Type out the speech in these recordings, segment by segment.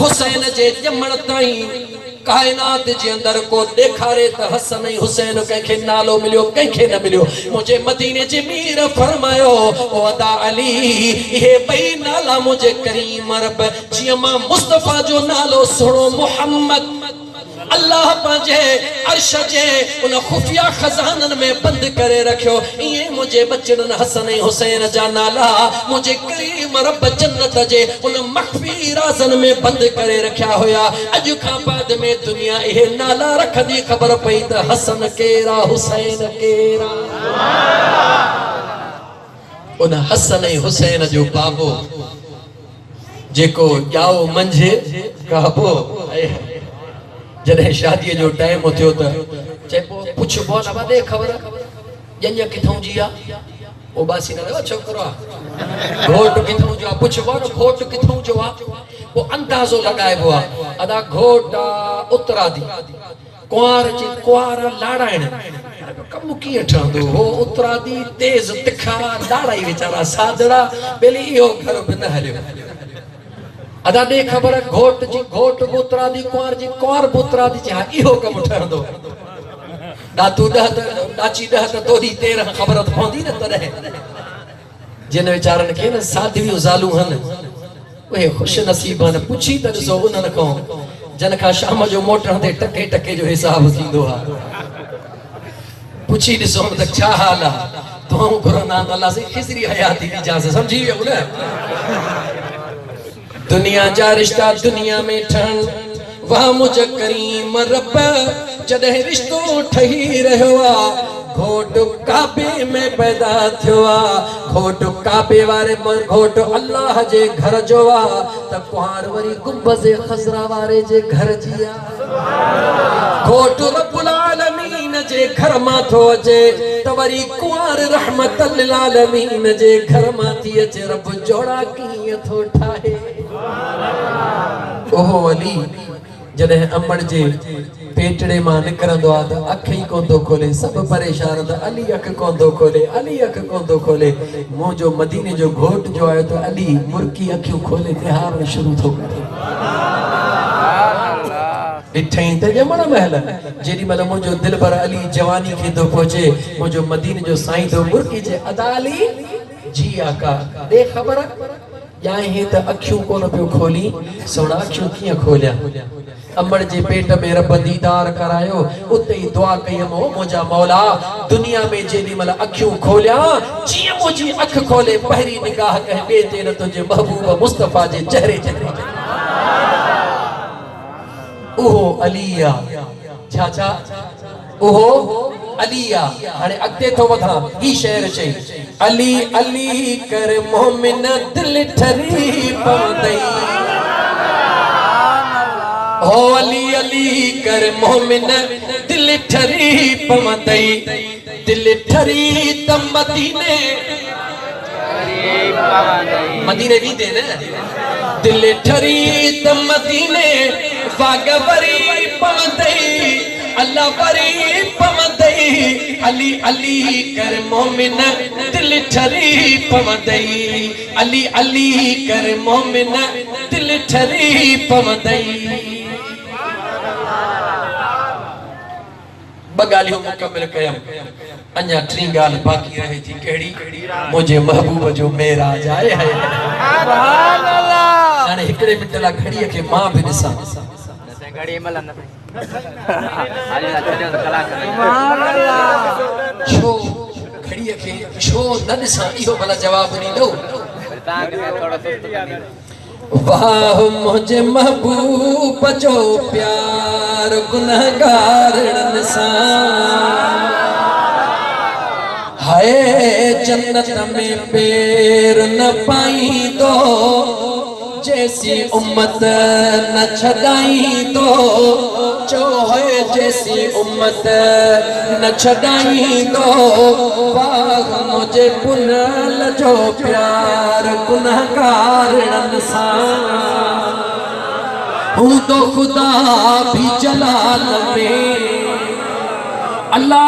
हुसैन जे ॼमण ताईं कायनात जे अंदर को ॾेखारे त हसन ऐं हुसैन कंहिंखे नालो मिलियो कंहिंखे न मिलियो। मुंहिंजे मदीने जे मीर फरमायो ओ अदा अली इहे ॿई नाला मुंहिंजे करीम रब जीअं मां मुस्तफ़ा जो नालो सुणो मुहम्मद अल्लाह पंहिंजे अर्श जे उन खुफिया खजानन में बंद करे रखियो। इएं मुंहिंजे बचड़न हसन ऐं हुसैन जा नाला मुंहिंजे करीम रब जन्नत जे उन मख्फी राज़न में बंद करे रखिया हुया। अॼु खां बाद में दुनिया इहे नाला रखंदी ख़बर पई त हसन केरा हुसैन केरा। उन हसन ऐं हुसैन जो बाबो जेको ॼाओ मंझे कहबो जॾहिं शादीअ जो टाइम थियो त चइबो पुछबो न वॾे ख़बर ॼञ किथां जी आहे ओ बासी न छोकिरो आहे घोट किथां जो आहे पुछबो न घोट किथां जो आहे पोइ अंदाज़ो लॻाइबो आहे अदा घोट उतरादी कुंवार जी कुंवार लाड़ाइण कमु कीअं ठहंदो हो उतरादी तेज़ तिखा लाड़ाई वीचारा सादड़ा बेली इहो घर बि न हलियो। अदा दे खबर घोट जी घोट बुतरा दी कुंवर जी कुंवर बुतरा दी जा इहो कम ठहंदो दातू दहत दाची दहत तोरी 13 खबर पवंदी न तॾहिं जिन वीचारन खे न साधवी ज़ालू हन उहे खुश नसीब हन पुछी त ॾिसो उन्हनि खां जन खां शाम जो मोटण ते टके टके जो हिसाब थींदो आहे पुछी ॾिसो त छा हाल आहे तूं घुरंदा अल्लाह से खिसरी हयाती दी जा समझी वियो न। दुनिया जा रिश्ता दुनिया में ठहन वाह मुझे करीम रब जॾहिं रिश्तो ठही रहियो आहे घोट काबे में पैदा थियो आहे घोट काबे वारे घोट अल्लाह जे घर जो आहे त कुंवार वरी गुंबज़ खज़रा वारे जे घर जी आहे घोट रब्बुल आलमीन जे घर मां थो अचे त वरी कुंवार रहमतल लिल आलमीन जे घर मां थी अचे रब जोड़ा कीअं थो ठाहे। ओहो अली जॾहिं अमड़ जे पेटड़े मां निकिरंदो आहे त अख ई कोन थो खोले सभु परेशान त अली अख कोन थो खोले अली अख कोन थो खोले मुंहिंजो मदीने जो घोट जो आयो त अली मुर्की अखियूं खोले तिहार शुरू थो करे ॾिठई त ॼमण महिल जेॾी महिल मुंहिंजो दिल भर अली जवानी खे थो पहुचे मुंहिंजो मदीने जो साईं थो मुर्की जे अदा अली जी आका ॾे ख़बर या ही त अखियूं कोन पियो खोली सोना अखियूं कीअं खोलिया अमड़ जे पेट में रब दीदार करायो उते ही दुआ कयमो मुंहिंजा मौला दुनिया में जेॾी महिल अखियूं खोलिया जीअं मुंहिंजी अख खोले पहिरीं निगाह कंहिं ॿिए ते न तुंहिंजे महबूब मुस्तफ़ा जे चेहरे ते ओहो अलिया छा छा ओहो अलिया हाणे अॻिते थो वधां ही शेर चई अली अली कर मोमिन दिल ठरी पवंदई हो अली अली कर मोमिन दिल ठरी पवंदई दिल ठरी त मदीने मदीने भी दे न दिल ठरी त मदीने वाग वरी पवंदई अल्लाह वरी पवंदई अली अली कर मोमिन दिल ठरी पवंदई अली अली कर मोमिन दिल ठरी पवंदई। बगालियों मुकम्मल कयम अन्या टी गाल बाकी रहे थी केड़ी मुझे महबूब जो मेराज आए है सुभान अल्लाह हाने हिकड़े मिनट ला घड़ी के मां भी दिसा घड़ी मलन सुभान अल्लाह छो घड़ी के छो न दिसा इहो भला जवाब नी दो वाह मुझे महबूब जो प्यार गुनहगारन सा हाय जन्नत में पैर न पाई दो जैसी उम्मत न छदाई दो जो है जैसी उम्मत न छदाई दो वाह मुझे पुनल जो प्यार गुनहगारन सा हूँ तो खुदा भी जलाल में अल्लाह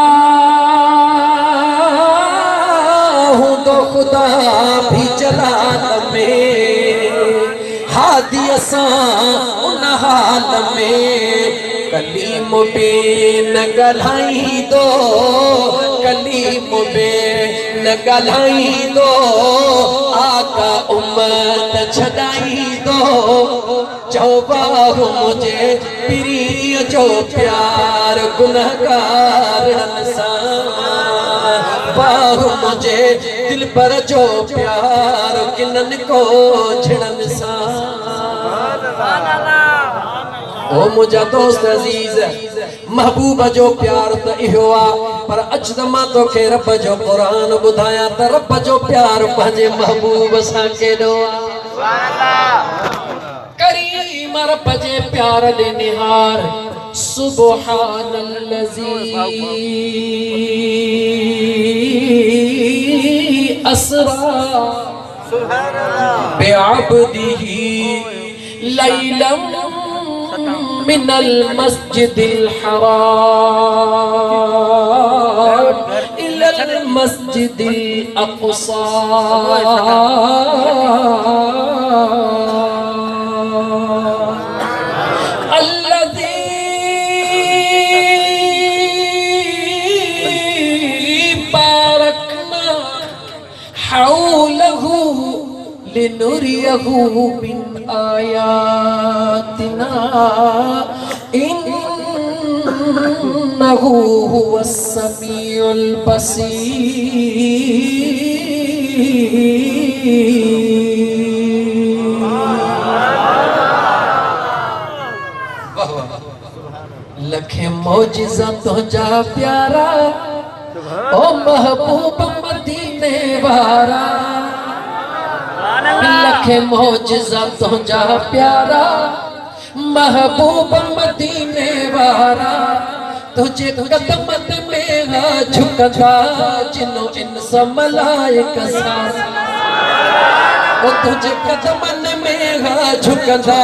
हूँ तो खुदा भी जलाल में आदि असां उन हाल में कलीम बे न ॻाल्हाई दो, कलीम बे न ॻाल्हाई दो, आका उम्मत छॾाई दो। चौबाहु मुझे प्रिय जो प्यार गुनहगारन सां, बाहु मुझे दिल पर जो प्यार किनन को छिड़न सां। ओ मुझा दोस्त अजीज, महबूब जो प्यार तो इहो आ, पर अच त मां तोखे रब जो कुरान ॿुधायां त रब जो प्यार पंहिंजे महबूब सां केॾो आ। करीम रब जे प्यार दे निहार, सुबहानल्लज़ी असरा बिअब्दिही लैलन मिनल मस्जिदिल हराम इलल मस्जिदिल अक़सा। लिनुरियहु मिन आयातिना इन्नहु हुवस समीउल बसीर। लखे मौजिज़ा तुझा प्यारा, ओ महबूब मदीने वारा। लखे मौजिज़ा तुझा प्यारा, महबूब मदीने वारा। तुझे कदमत में झुकदा जिन्नो इंस मलाइक सारा। ओ तुझे कदमन में झुकदा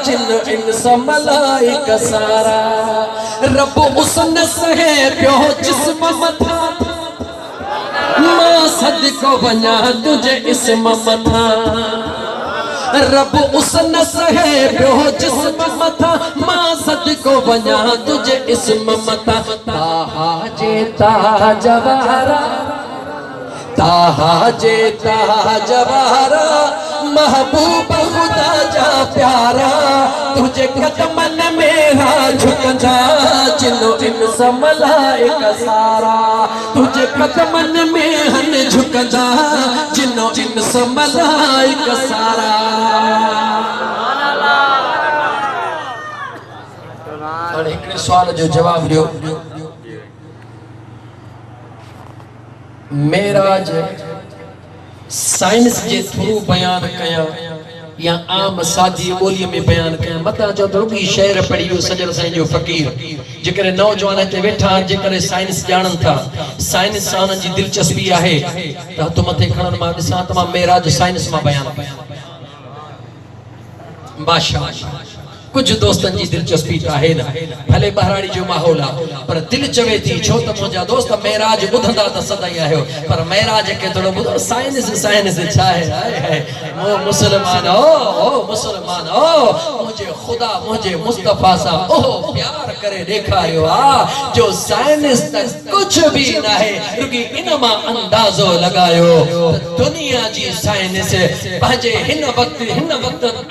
जिन्नो इंस मलाइक सारा। रब उसने सहे पियो जिस्म मथा, मां सदको वञा तुझे इस्म मथा। रब उसने सहे पियो जिस्म मथा, मां सदको वञा तुझे इस्म मथा। ताहा जे ताज वारा, ताहा जे ताज वारा, महबूब खुदा जा प्यारा। तुझे कदमन में झुकदा जिन्नो इंस मलाइक सारा। तुझे कदमन में झुकदा जिन्नो इंस मलाइक सारा। हाणे हिकिड़े सुवाल जो जवाब ॾियो, मेराज साइंस जे थ्रू बयान कया या आम सादी ॿोलीअ में बयान कया? मतां चओ त रुॻी शेर पढ़ी वियो सजण साईं जो फ़क़ीर। जेकॾहिं नौजवान हिते वेठा आहिनि, जेकॾहिं साइंस ॼाणनि था, साइंस सां हुननि जी दिलचस्पी आहे त हथ मथे खणनि। मां ॾिसां त मां मेराज साइंस मां बयान कयां। बादशाह कुछ दोस्तन जी दिलचस्पी तो है ना, भले बहराड़ी जो माहौल है, पर दिल चवे थी छो त मुझा दोस्त मेराज बुधंदा त सदाई आयो, पर मेराज के थोड़ो बुधो साइंस साइंस छा है। ओ मुसलमान ओ मुसलमान ओ, मुझे खुदा मुझे मुस्तफा सा ओ प्यार करे देखारियो आ, जो साइंस तक कुछ भी ना है, रुकी इनमा अंदाजो लगायो दुनिया जी साइंस पंहिंजे हिन वक्त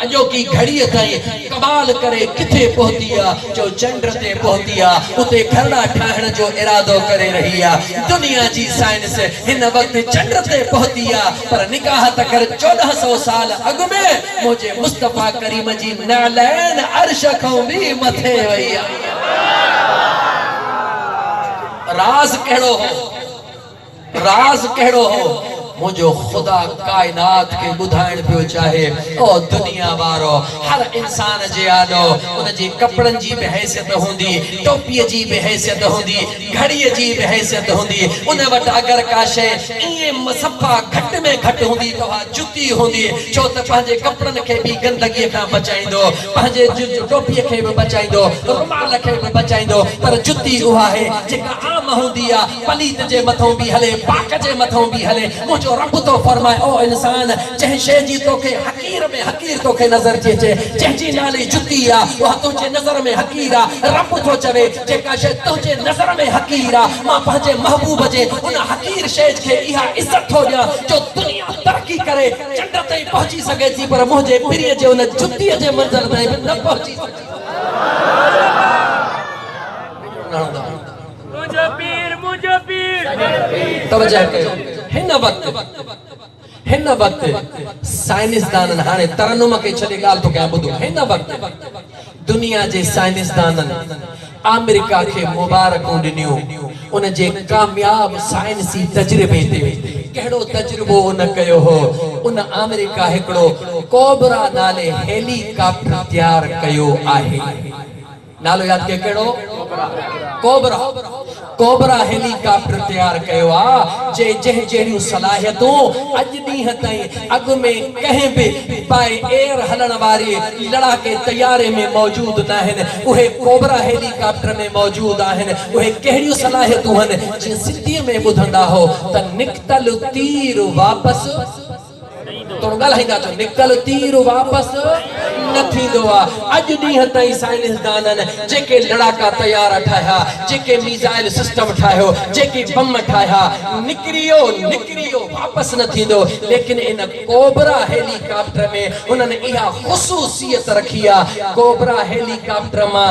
अजो की घड़ी ताई कमाल करे किथे पहुती आ, जो चंड ते पहुती आ, उते घरड़ा ठाहण जो इरादो करे रही आ। दुनिया जी साइंस हिन वक्त चंड ते पहुती आ, पर निकाह त कर 1400 साल अग में मुझे मुस्तफा करीम जी नालैन अर्श खां भी मथे वई आ। राज केड़ो हो, राज केड़ो हो? मुझो खुदा कायनात के बुधाइण पियो चाहे। ओ दुनिया वारो हर इंसान जे आदो उन जी कपड़न जी भी हैसियत होंदी, टोपी जी भी हैसियत होंदी, घड़ी जी भी हैसियत होंदी। उन वट अगर का शे इए मसफा घट में घट होंदी तो जुती होंदी, छो त पंहिंजे कपड़न के भी गंदगी खां बचाइंदो, पंहिंजे टोपी के भी बचाइंदो, रुमाल के भी बचाइंदो, पर जुती उहा है जेका आम होंदी आ, पलीत जे मथों भी हले, पाक जे मथों भी हले। मुझो जो रब तो फरमाए ओ इंसान जंहिं शइ जी तोखे हकीर में हकीर तोखे नज़र थी अचे जंहिंजी नाले जुती आहे उहा तुंहिंजे नज़र में हकीर आहे रब तो चवे जेका शइ तुंहिंजे नज़र में हकीर आहे मां पंहिंजे महबूब जे उन हकीर शइ खे इहा इज़त थो ॾियां जो दुनिया तरक़ी करे चंड ताईं पहुची सघे थी पर मुंहिंजे पीरीअ जे उन जुतीअ जे मंज़िल ताईं बि न पहुची सघे मुंहिंजो पीर तवजह कयो हिन वक्त साइंसदाननि हाणे तरन्नुम खे छॾे ॻाल्हि तो कयां ॿुधो हिन वक्त दुनिया जे साइंसदाननि अमेरिका खे मुबारकूं ॾिनियूं उन जे कामयाब साइंसी तजुर्बे ते कहिड़ो तजुर्बो उन कयो हो उन अमेरिका हिकिड़ो कोबरा नाले हेलीकॉप्टर तैयार कयो आहे नालो याद के कहिड़ो कोबरा कोबरा हेलीकॉप्टर तैयार कयो आ जे जंहिं जहिड़ियूं सलाहियतूं अॼु ॾींहं ताईं अॻु में कंहिं बि बाय एयर हलण वारे लड़ाके तैयारे में मौजूद न आहिनि उहे कोबरा हेलीकॉप्टर में मौजूद आहिनि उहे कहिड़ियूं सलाहियतूं आहिनि जीअं सिंधीअ में ॿुधंदा हो त निकतल तीर वापसि थोरो ॻाल्हाईंदा अचो निकतल तीर वापसि न थींदो आहे अॼु ॾींहं ताईं साइंसदाननि जेके लड़ाका तैयार ठाहिया जेके मिसाइल सिस्टम ठाहियो जेके बम ठाहिया निकिरियो वापसि न थींदो लेकिन इन कोबरा हेलीकॉप्टर में उन्हनि इहा ख़ुसूसियत रखी आहे कोबरा हेलीकॉप्टर मां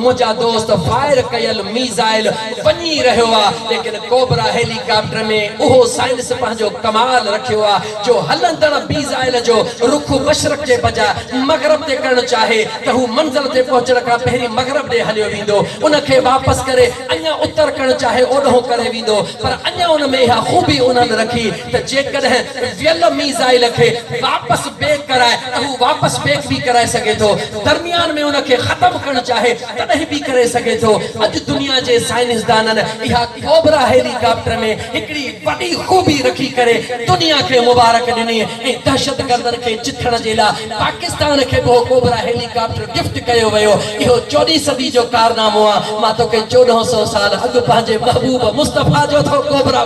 मुंहिंजा दोस्त फायर कयल मिसाइल वञी रहियो आहे लेकिन कोबरा हेलीकॉप्टर में उहो साइंस पंहिंजो कमाल रखियो आहे जो हलंदड़ मिसाइल जो रुख मशरक़ जे बजाय मगरब ते करण चाहे त हू मंज़िल ते पहुचण खां पहिरीं मगरब ॾे हलियो वेंदो उनखे वापसि करे अञा उत्तर करण चाहे ओॾो करे वेंदो पर अञा उन में इहा ख़ूबी उन्हनि रखी त जेकॾहिं वियल मिसाइल खे वापसि बेक कराए त हू वापसि बेक बि कराए सघे थो दरमियान में उनखे ख़तमु करण चाहे तॾहिं बि करे सघे थो अॼु दुनिया जे साइंसदाननि इहा कोबरा हेलीकॉप्टर में हिकिड़ी वॾी ख़ूबी रखी करे दुनिया खे मुबारक ॾिनी ऐं दहशतगर्दनि खे चिथण जे लाइ पाकिस्तान खे कोबरा हेलीकॉप्टर गिफ्ट कयो वियो इहो 14वीं सदी जो कारनामो आहे मां तोखे 1400 साल अॻु पंहिंजे महबूब मुस्तफा जो थो कोबरा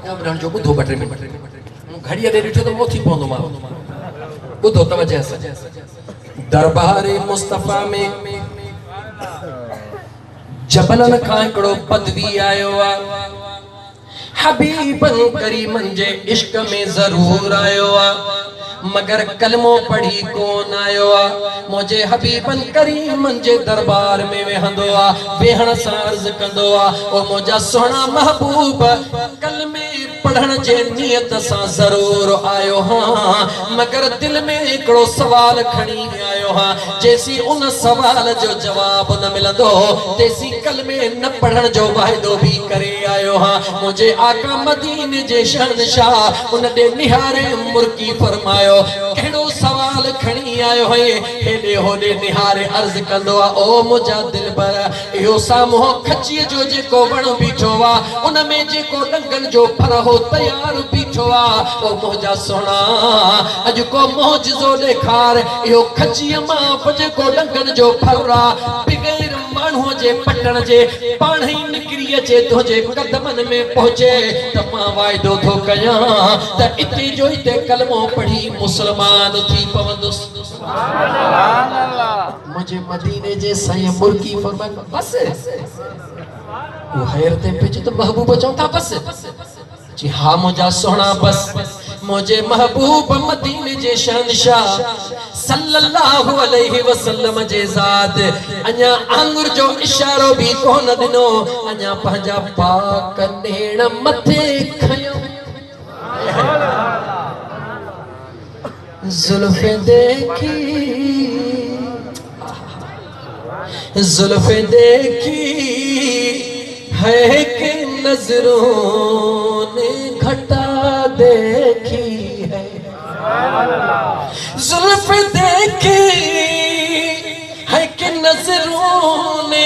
कोबरन जो ॿुधो बटरे में घड़ीअ ॾे ॾिठो त मोथी पवंदो मां ॿुधो तवजह सां दरबार मुस्तफा में जबलन खां हिकिड़ो बदवी आयो आहे हबीबन करीमन जे इश्क में ज़रूर आयो आहे मगर कलमो पढ़ी कोन आयो आहे मुझे हबीबन करीमन जे दरबार में वेहंदो आहे वेहण सां अर्ज़ कंदो आहे ओ मुंहिंजा सोना महबूब कलमे पढ़ण जे नियत सां ज़रूर आयो हां मगर दिल में हिकिड़ो सवाल खणी आयो हां जेसी उन सवाल जो जवाब न मिलंदो तेसी कलमे न पढ़ण जो वाइदो भी करे आयो हां मुझे आका मदीने जे शहंशाह उन दे निहारे मुर्की फरमायो कहिड़ो सवाल खणी आयो है हेॾे होॾे निहारे अर्ज़ कंदो आहे ओ मुंहिंजा दिलबर इहो साम्हूं खचीअ जो जेको वण बीठो आहे उन में जेको डंगन जो फर हो तैयार बीठो आहे ओ मुंहिंजा सोना अॼु को मौजज़ो ॾेखार इहो खचीअ मां जेको डंगन जो फर आहे बग़ैर माण्हूअ जे पटण जे पाण ई निकिरी अचे तुंहिंजे कदमनि में पहुचे त मां वाइदो थो कयां त इते जो इते कलमो पढ़ी मुसलमान थी पवंदुसि मुझे मदीने जे साईं मुर्की फरमाए बस वो हैरत पे जो तो महबूब चौथा बस जी हाँ मुझा सोना बस मुझे महबूब मदीने जे शहंशाह सल्लल्लाहु अलैहि वसल्लम जे ज़ात अञा आंगुर जो इशारो भी कोन दिनो अञा पंहिंजा पाक नेण मथे खयो जुल्फे देखी है कि नजरों ने घटा देखी है जुल्फे देखी नजरों ने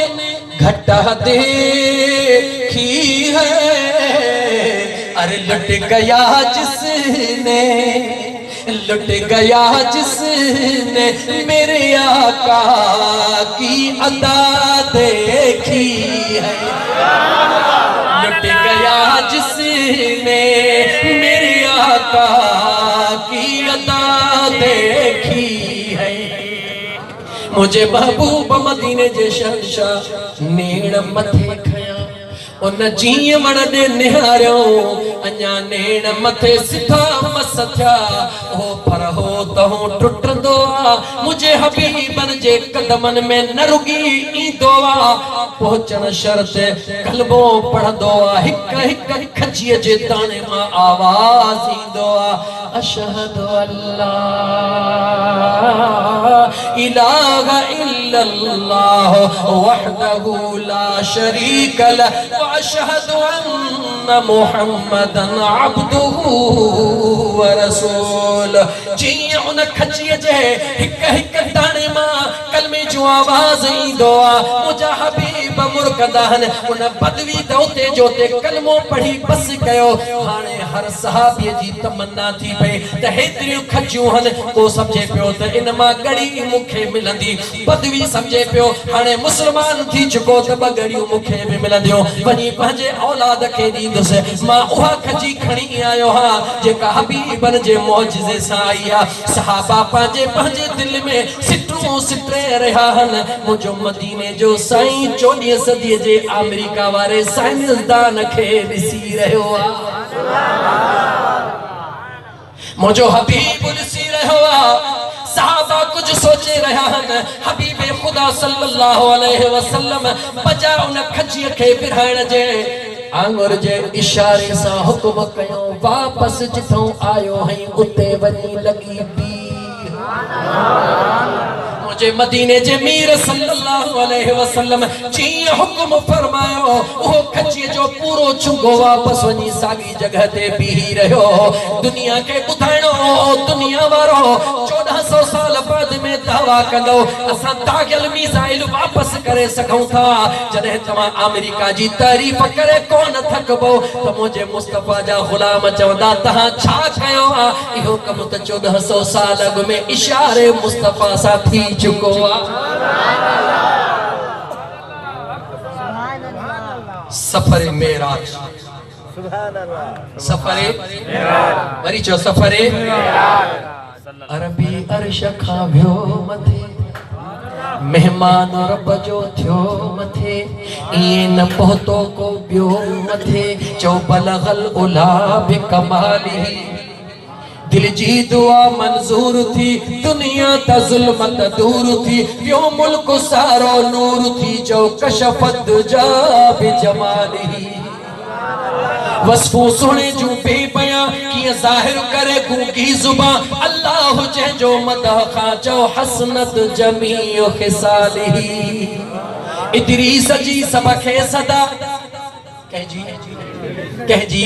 घटा देखी है। अरे लुट गया जिसने, लुट गया जिसने मेरे आका की अदा देखी है। लुट गया जिसने मेरे आका की अदा देखी है। मुझे महबूब मदीने जे शहंशाह नेड़ मथे खया उन जीअं वण ॾे निहारियो अञा नेड़ मथे सिधा मस थिया हो पर हो तहूं टुटंदो आ। मुझे हबीबन जे कदमन में न रुगी ईंदो आ। पहुचण शर्त कलबो पढ़ंदो आ। हिक हिक खजीअ जे ताने मां आवाज़ ईंदो आ। अशहदु अल्ला इलाहा इल्लल्लाह वहदहु ला शरीक लह अशहदु अन्न मुहम्मदन अब्दुहु व रसूलुहु। जीअं उन खजीअ जे हिक हिक दाणे मां कलमे जो आवाज़ ईंदो आ। मुंहिंजा हबीब मुर्कदा आहिनि। उन बदवी दौते जो ते कलमो पढ़ी बस कयो। हाणे हर सहाबीअ जी तमन्ना थी पई त हेतिरियूं खजियूं आहिनि। को सम्झे पियो त इन मां गड़ी मूंखे मिलंदी। बदवी सम्झे पियो हाणे मुस्लमान थी चुको त ॿ गड़ियूं मूंखे बि मिलंदियूं। वञी पंहिंजे औलाद खे ॾींदुसि। मां उहा खजी खणी आयो हा जेका हबीबन जे मौजिज़े सां आई आहे। सहाबा पंहिंजे पंहिंजे दिलि में सिटरूं सिटे रहिया आहिनि। मुंहिंजो मदीने जो साईं 14वीं सदीअ जे अमेरिका वारे साइंसदान खे ॾिसी रहियो आहे। मुझो हबीब ॾिसी रहियो आ। सहाबा कुछ सोचे रहा आहिनि। हबीबे खुदा सल्लल्लाहु अलैहि वसल्लम बजा उन खजीअ खे विरहाइण जे आंगुर जे इशारे सां हुक्म कयो वापसि जिथों आयो हई उते वञी लॻी बी। मुझे मदीने जे मीर सल्लल्लाहु अलैहि वसल्लम जीअं हुक्म फरमायो वो खजीअ जो पूरो चुंगो वापस वञी साॻी जगह ते बीही रहियो। दुनिया के ॿुधाइणो दुनिया वारो 1400 साल बाद में दावा कंदो असां दाग़ियल मिसाइल वापस करे सघूं था। जॾहिं तव्हां अमेरिका जी तारीफ़ करे कोन थकबो त मुंहिंजे मुस्तफ़ा जा ग़ुलाम चवंदा तव्हां छा कयो आहे। इहो कम त 1400 साल अॻु में इशारे मुस्तफ़ा सां थी चुको आहे। सफर मेराज, सफरे वरी चो सफरे अरबी अर्श खां वियो मथे मेहमान रब जो थियो मथे इए न पहुतो को बियो मथे चो बलगल उला बि कमाली। दिल जी दुआ मंजूर थी दुनिया ता जुल्मत दूर थी यो मुल्क सारो नूर थी जो कशफत जा बि जमाली। वस्फू सुने जूं बेबयां किए ज़ाहिर करे गूंगी जुबान अल्लाह जंहिंजो मदह खां चो हसनत जमीउ खिसाली। इदरीस जी सब खे सदा कहजी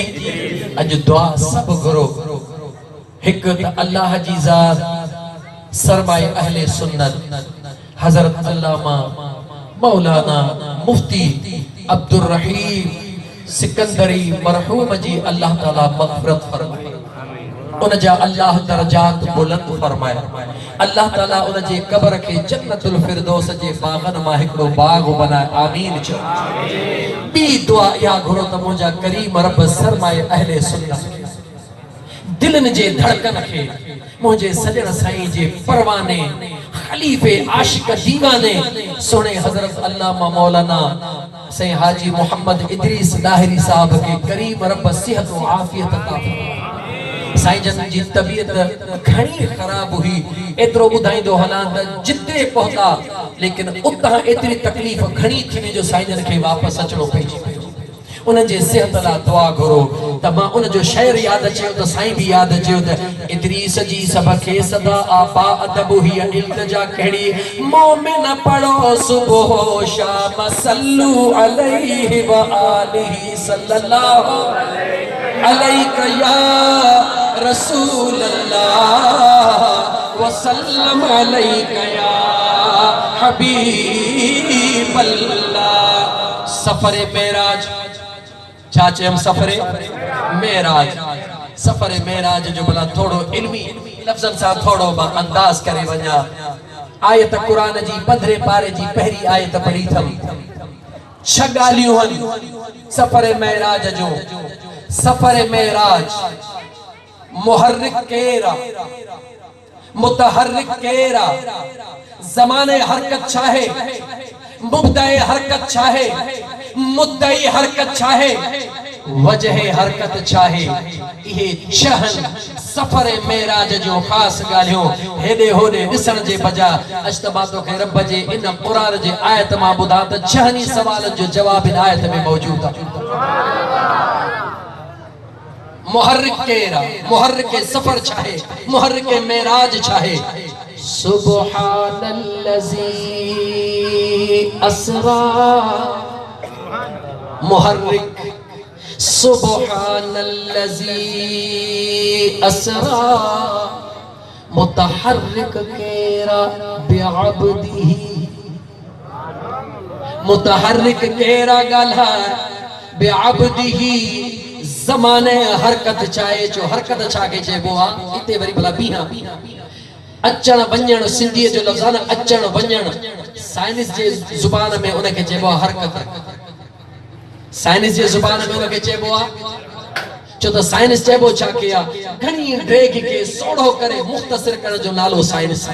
अज दुआ सब गुरो हिक अल्लाह जी ज़ात सरमाए अहले सुन्नत हजरत अल्लामा मौलाना मुफ्ती अब्दुल रहीम सिकंदरी मरहूम जी अल्लाह ताला मग़फ़िरत फरमाए। उन जा अल्लाह दरजात बुलंद फरमाए। अल्लाह ताला उन जे कब्र के जन्नतुल फिरदौस जे बागन मां हिकड़ो बाग बनाए। आमीन चो। बी दुआ या घुरो त मुंहिंजा करीम रब सरमाए अहले सुन्नत दिलन जे धड़कन के मुझे सजन साईं जे परवाने खलीफे आशिक दीवाने सुने हजरत अल्लामा मौलाना सैयद हाजी मोहम्मद इदरीस लाहिरी साहब के करीम रब सेहत व आफियत अता फरमाए। साईं जन जी तबीयत घणी खराब हुई एतरो बुधाइंदो हलां जिते पहुता लेकिन उतां एतरी तकलीफ घणी थी जो साईं जन के वापस अचणो पइजी पियो। उन जे सेहत ला दुआ करो त मां उन जो शेर याद अचे त साईं भी याद अचे त इदरीस जी सब खे सदा आपा अदब ही इल्तिजा कड़ी मोमिन पढ़ो सुबह शाम सल्लू अलैहि व आलिहि सल्लल्लाहु अलैहि या रसूल अल्लाह व सल्लम अलैहि या हबीब अल्लाह। सफरे मेराज चाचे हम सफरे मेराज, सफरे मेराज जो भला थोड़ो इल्मी लफ्ज़न सां थोड़ो मां अंदाज़ करे वञा। आयत कुरान जी 15 पारे जी पहिरी आयत पढ़ी थम। छह ॻाल्हियूं आहिनि सफरे मेराज जो। सफरे मेराज मुहर्रिक केरा, मुतहर्रिक केरा, ज़माने हरकत चाहे, मुब्दाए हरकत चाहे, मुद्दई हरकत चाहे, वजह हरकत चाहे। ये छहन सफर मेराज जो खास ॻाल्हियूं हेॾे होॾे ॾिसण जे बजाय अजतमातो खे रब जे इन क़ुरान जे आयत मां ॿुधा त छहनी सवालनि जो जवाब इन आयत में मौजूद आहे। मुहर्रिक केरा, मुहर्रिक सफर चाहे, मुहर्रिक मेराज चाहे। सुब्हानल्लज़ी असरा, मुहर्रिक सुब्हानल्लज़ी असरा, मुतहर्रिक केरा बिअब्दिही, मुतहर्रिक केरा ॻाल्हा बिअब्दिही, ज़माने हरकत चाहे जो हरकत छा के चइबो आहे। इते वरी भला बीहा अचण वञण सिंधीअ जो लफ़्ज़ आहे न अचण वञण, साइंस जे ज़ुबान में उनखे चइबो आहे हरकत। साइंस जे ज़ुबान में उनखे चइबो आहे छो त साइंस चइबो छा के आहे घणी ड्रेग खे सोढ़ो करे मुख़्तसिर करण जो नालो साइंस।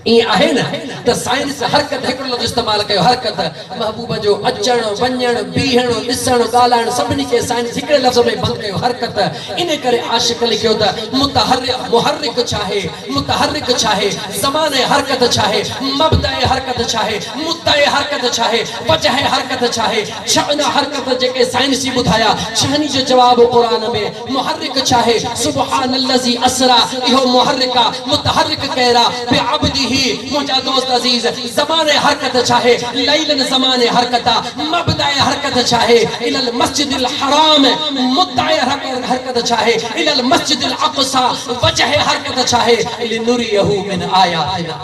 ईअं आहे न त साइंस हरकत हिकिड़ो लफ़्ज़ इस्तेमालु कयो हरकत। महबूब जो अचण वञण बीहण ॾिसण ॻाल्हाइण सभिनी खे साइंस हिकिड़े लफ़्ज़ में बंदि कयो हरकत। इन करे आशिक़ लिखियो त मुतहर्रिक मुहर्रिक चाहे, मुतहर्रिक चाहे, ज़माने हरकत चाहे, मबदाए हरकत चाहे, मुद्दए हरकत चाहे, वजह हरकत चाहे। छह हरकत जेके साइंसी ॿुधाया छहनी जो जवाब क़ुरान में मुहर्रिक चाहे। सुब्हानल्लज़ी असरा इहो मुहर्रिक आहे। मुतहर्रिक कहिड़ा बिअब्दिही मुझा दोस्त अजीज ज़माने हरकत चाहे, लैलन ज़माने हरकत, मबदाए हरकत चाहे इलल मस्जिदिल हराम, मुद्दाए हरकत चाहे इलल मस्जिदिल अक़सा, वजह हरकत चाहे लिनुरियहु मिन आयातिना।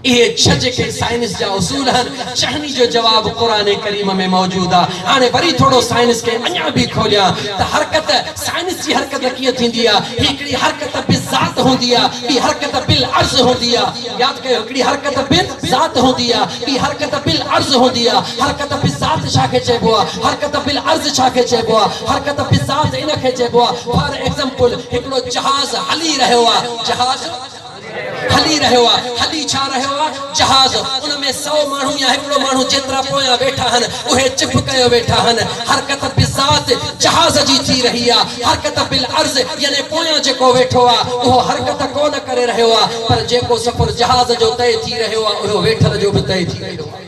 ये छह जेके साइंस जा उसूल हैं छहनी जो जवाब कुरान करीम में मौजूद आहे। हाणे वरी थोड़ो साइंस के अञा भी खोलिया त हरकत साइंस जी हरकत कीअं थींदी आहे। हिकिड़ी हरकत बिज़ात हूंदी आहे, ॿी हरकत बिल अर्ज़ हूंदी आहे। यादि कयो हिकिड़ी हरकत बिज़ात हूंदी आहे, ॿी हरकत बिल अर्ज़ हूंदी आहे। हरकत बिज़ात छा खे चइबो आहे, हरकत बिल अर्ज़ छा खे चइबो आहे। हरकत बिज़ात इन खे चइबो आहे फॉर एग्जांपल हिकिड़ो जहाज़ हली रहियो आहे, जहाज़ हली रहियो आहे, हली छा रहियो आहे जहाज़, उन में 100 माण्हू या हिकिड़ो माण्हू जेतिरा पोयां वेठा आहिनि उहे चिप कयो वेठा आहिनि। हरकत बिज़ात जहाज़ जी थी रही आहे। हरकत बिल अर्ज़ यानी पोयां जेको वेठो आहे उहो हरकत कोन करे रहियो आहे, पर जेको सफ़र जहाज़ जो तय थी रहियो आहे उहो वेठल जो बि तय थी रहियो आहे।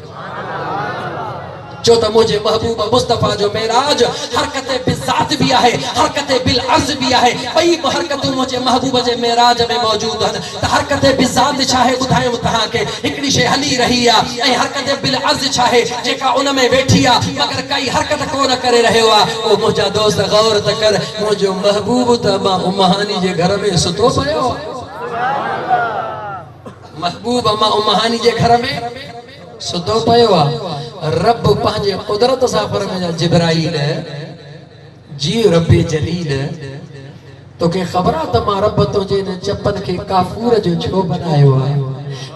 जो त मुझे महबूब मुस्तफा जो मेराज हरकत बिज़ात भी आहे, हरकत बिल अर्ज़ भी आहे। ॿई हरकतूं मुझे महबूब जे मेराज में मौजूद आहिनि। त हरकत बिज़ात छा आहे ॿुधायूं तव्हांखे। हिकिड़ी शइ हली रही आहे ऐं हरकत बिल अर्ज़ छा आहे जेका उन में वेठी आहे मगर काई हरकत कोन करे रहियो आहे। ओ मुंहिंजा दोस्त गौर त कर, मुंहिंजो महबूब त मां उम्महानी जे घर में सुतो पियो। महबूब मां उम्महानी जे घर में सुतो पियो आहे। रब पंहिंजे कुदरत सां फरमाया जिब्राईल जी रब्बे जलील तोखे ख़बर आहे त मां रब तुंहिंजे इन चपन खे काफूर जो छो बनायो आहे।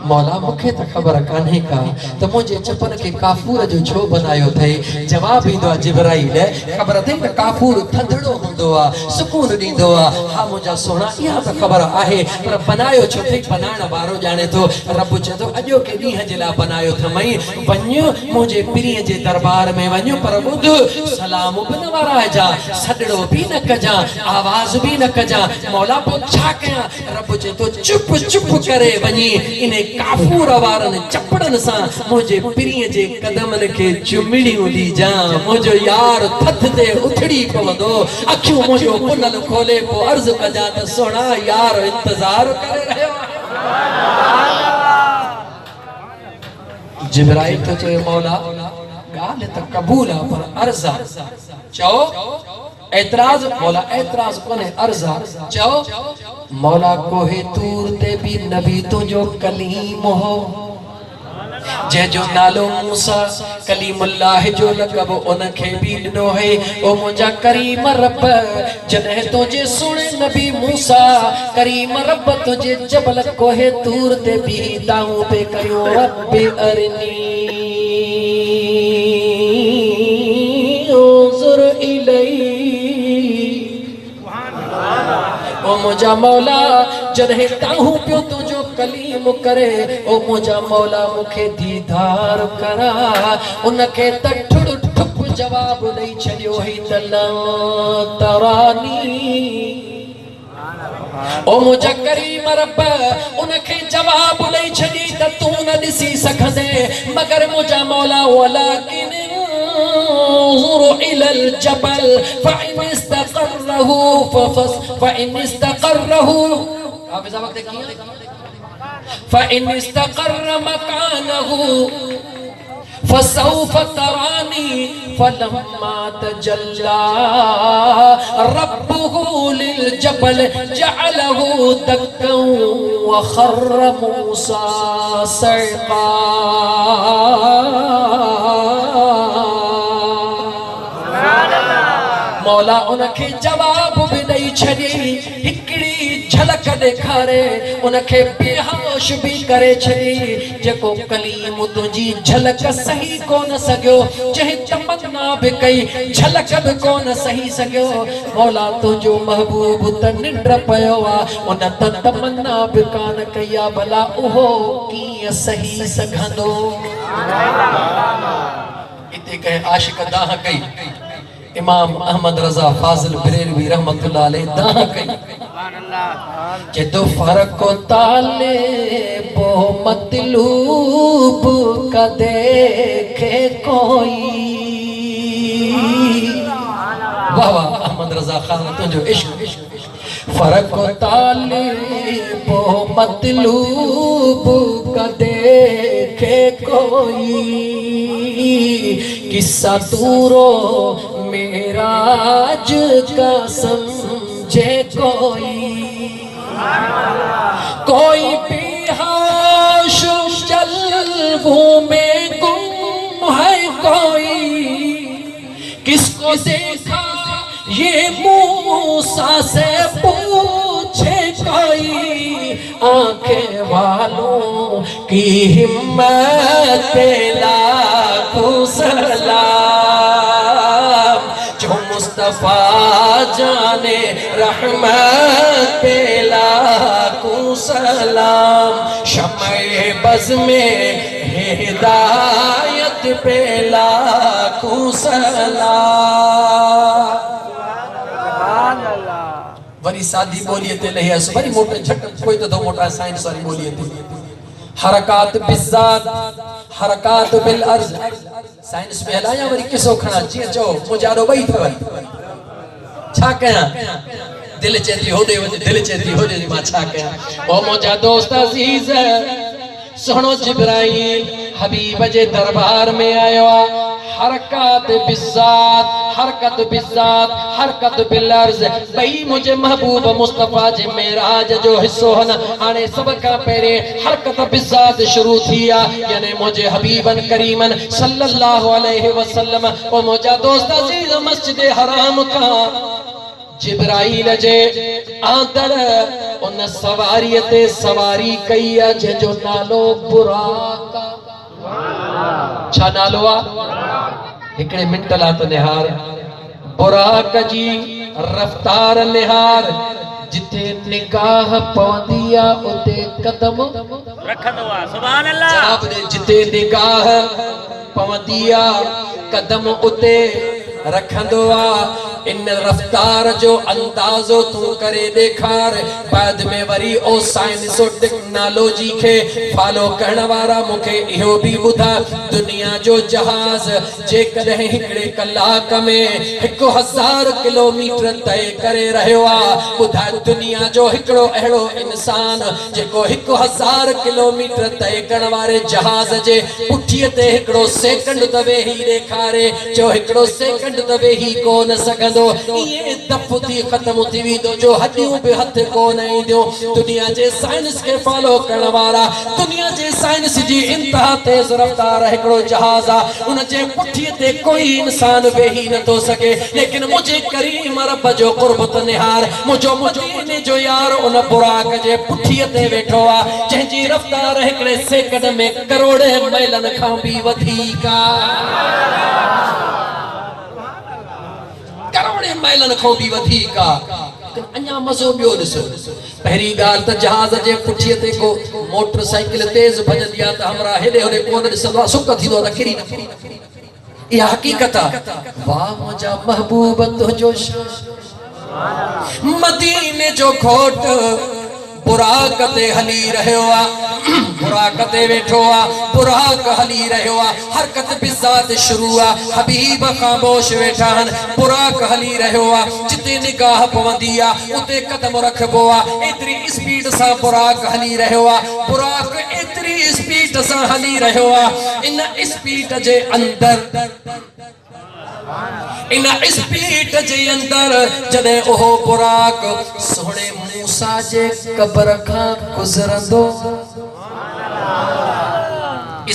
मौला मूंखे त ख़बर कान्हे का त मुंहिंजे चपन खे काफूर जो छो बनायो अथई। जवाब ईंदो आहे जिब्राईल ख़बर अथई त काफूर थधड़ो हूंदो आहे, सुकून ॾींदो आहे। हा मुंहिंजा सोना इहा त ख़बर आहे, पर बनायो छो अथई बनाइण वारो ॼाणे थो। रब चए थो अॼोके ॾींहं जे लाइ बनायो अथमई, वञ मुंहिंजे पीरीअ जे दरबार में वञ, पर ॿुध सलाम बि न वाराइजा, सॾड़ो बि न कजां, आवाज़ बि न कजां। मौला पोइ छा कयां? रब चए थो चुप चुप करे वञी इन काफूर वारनि चपड़नि सां मुंहिंजे पीरीअ जे कदमनि खे चुमिड़ियूं ॾिजां। मुंहिंजो यार थध ते उथड़ी पवंदो, अखियूं मुंहिंजो पुनल खोले पोइ अर्ज़ कजां त सोना यार इंतज़ार करे रहियो आहे। जिब्राईल तो चए मौला ॻाल्हि त क़बूल आहे पर अर्ज़ आहे। चओ ऐतराज मौला ऐतराज कोने अर्जा चओ मौला कोहे तूर ते भी नबी तुझो कलीम हो जो नालो मूसा कलीमुल्लाह जो लक़ब उनखे भी ॾिनो है ओ मुंहिंजा करीम रब जॾहिं तुंहिंजे सुहिणे नबी मूसा करीम रब तुंहिंजे जबल कोहे तूर ते भी दाऊं पे कयो रब अरनी उज़ुर इलई ओ मुंहिंजा मौला जॾहिं ताहूं पियो तुंहिंजो कलीम करे ओ मुंहिंजा मौला मूंखे दीदार करा उनखे त ठुड़ ठुप जवाब ॾेई छॾियो हुई त ला तरानी ओ मुंहिंजा करीम रब उनखे जवाब ॾेई छॾी त तूं न ॾिसी सघंदे मगर मुंहिंजा मौला वलाकिन انظر إلى الجبل فإن استقر مكانه فسوف تراني فلما تجلى ربه للجبل جعله دكا وخر موسى صعقا मौला उनखे जवाब भी ॾेई छॾी हिकिड़ी झलक ॾेखारे उनखे बेहोश भी करे छॾी जेको कलीम तुंहिंजी झलक सही कोन सघियो जंहिं तमन्ना भी कई झलक भी कोन सही सघियो मौला तुंहिंजो महबूब त निंड पियो आहे उन त तमन्ना भी कान कई आहे भला उहो कीअं सही सघंदो हिते कंहिं आशिक़ दाह कई इमाम अहमद रजा फाजिल बरेलवी रहमतुल्लाह अलैह दाह कई जे तो फर्क ताले बो मतलूब का देखे कोई वाह वाह अहमद रजा खान तुझो इश्क फर्क ताले बो मतलूब का देखे कोई किस्सा दूरो मेराज का समझे कोई बेहोश जलवों में गुम है कोई किसको देखा ये मूसा से पूछे कोई आंखें वालों की हिम्मत पे लाखों सलाम जो मुस्तफा जाने रहमत पे लाखों सलाम शम्ए बज़ में हिदायत पे लाखों सलाम वरी सादी बोलिए ते नहीं है वरी मोटे झट कोई तो दो मोटा साइंस वाली बोलिए ते हरकत बिज़ात हरकत बिल अर्ज साइंस में हलाया वरी किसो खणा जी चो मुजारो बई थव छा कया दिल चेती होदे वने दिल चेती होदे मां छा कया ओ मुजा दोस्त अजीज सोनो जिब्राइल हबीब जे दरबार में आयो हरकत बिज़ात हरकत बिल अर्ज भई मुझे महबूब मुस्तफा जे मेराज जो हिस्सो हन आने सब का पहले हरकत बिज़ात शुरू थिया यानी मुझे हबीबन करीमन सल्लल्लाहु अलैहि वसल्लम ओ मुजा दोस्त अजीज मस्जिद हराम का जिब्राइल जे आदर उन सवारी सवारी कई जो नालो बुराक छा नालो आ हिकड़े मिंट ला तो निहार बुराक जी रफ्तार निहार जिथे निगाह पवंदी आ उते कदम रखंदो आ सुभान अल्लाह जनाब दे जिथे निगाह पवंदी आ कदम उते रखंदो आ इन रफ्तार जो अंदाजो तू करे देखार बाद में वरी ओ साइंस और टेक्नोलॉजी के फॉलो करण वारा मुखे इहो भी बुधा दुनिया जो जहाज जे कदे हिकड़े कलाक में 1000 किलोमीटर तय करे रहयो आ बुधा दुनिया जो हिकड़ो एड़ो इंसान जेको 1000 किलोमीटर तय करण वारे जहाज जे पुठीअ ते हिकड़ो सेकंड तवे ही देखारे जो हिकड़ो सेकंड गंढ त वेही कोन सघंदो ये दफ़ो थी ख़त्म थी वेंदो जो हॾियूं बि हथ कोन ईंदियूं दुनिया जे साइंस खे फॉलो करण वारा दुनिया जे साइंस जी इंतहा तेज़ रफ़्तार हिकिड़ो जहाज़ आहे उन जे पुठीअ ते कोई इंसान वेही नथो सघे लेकिन मुझे करीम रब जो क़ुर्बत निहार मुझो मदीने जो यार उन बुराक जे पुठीअ ते वेठो आहे जंहिंजी रफ़्तार हिकिड़े सेकंड में करोड़े मैलन खां बि वधीक करोड़े मैलन खां बि वधीक अञा मज़ो ॿियो ॾिसो पहिरीं ॻाल्हि त जहाज़ जे पुठीअ ते को मोटरसाइकिल तेज़ भॼंदी आहे त हमरा हेॾे होॾे कोन ॾिसंदो आहे सुक थींदो आहे त किरी न किरी इहा हक़ीक़त आहे वाह मुंहिंजा महबूब तुंहिंजो मदीने जो घोट बुराक ते हली रहियो आहे बुराक ते वेठो आहे बुराक हली रहियो आहे हरकत बिज़ात शुरू आहे हबीब ख़ामोश वेठा आहिनि बुराक हली रहियो आहे जिते निगाह पवंदी आहे उते कदम रखबो आहे एतिरी स्पीड सां बुराक हली रहियो आहे बुराक एतिरी स्पीड सां हली रहियो आहे इन स्पीड जे अंदर इन स्पीड जे अंदर जॾहिं उहो बुराक सोणे मूसा जे क़ब्र खां गुज़रंदो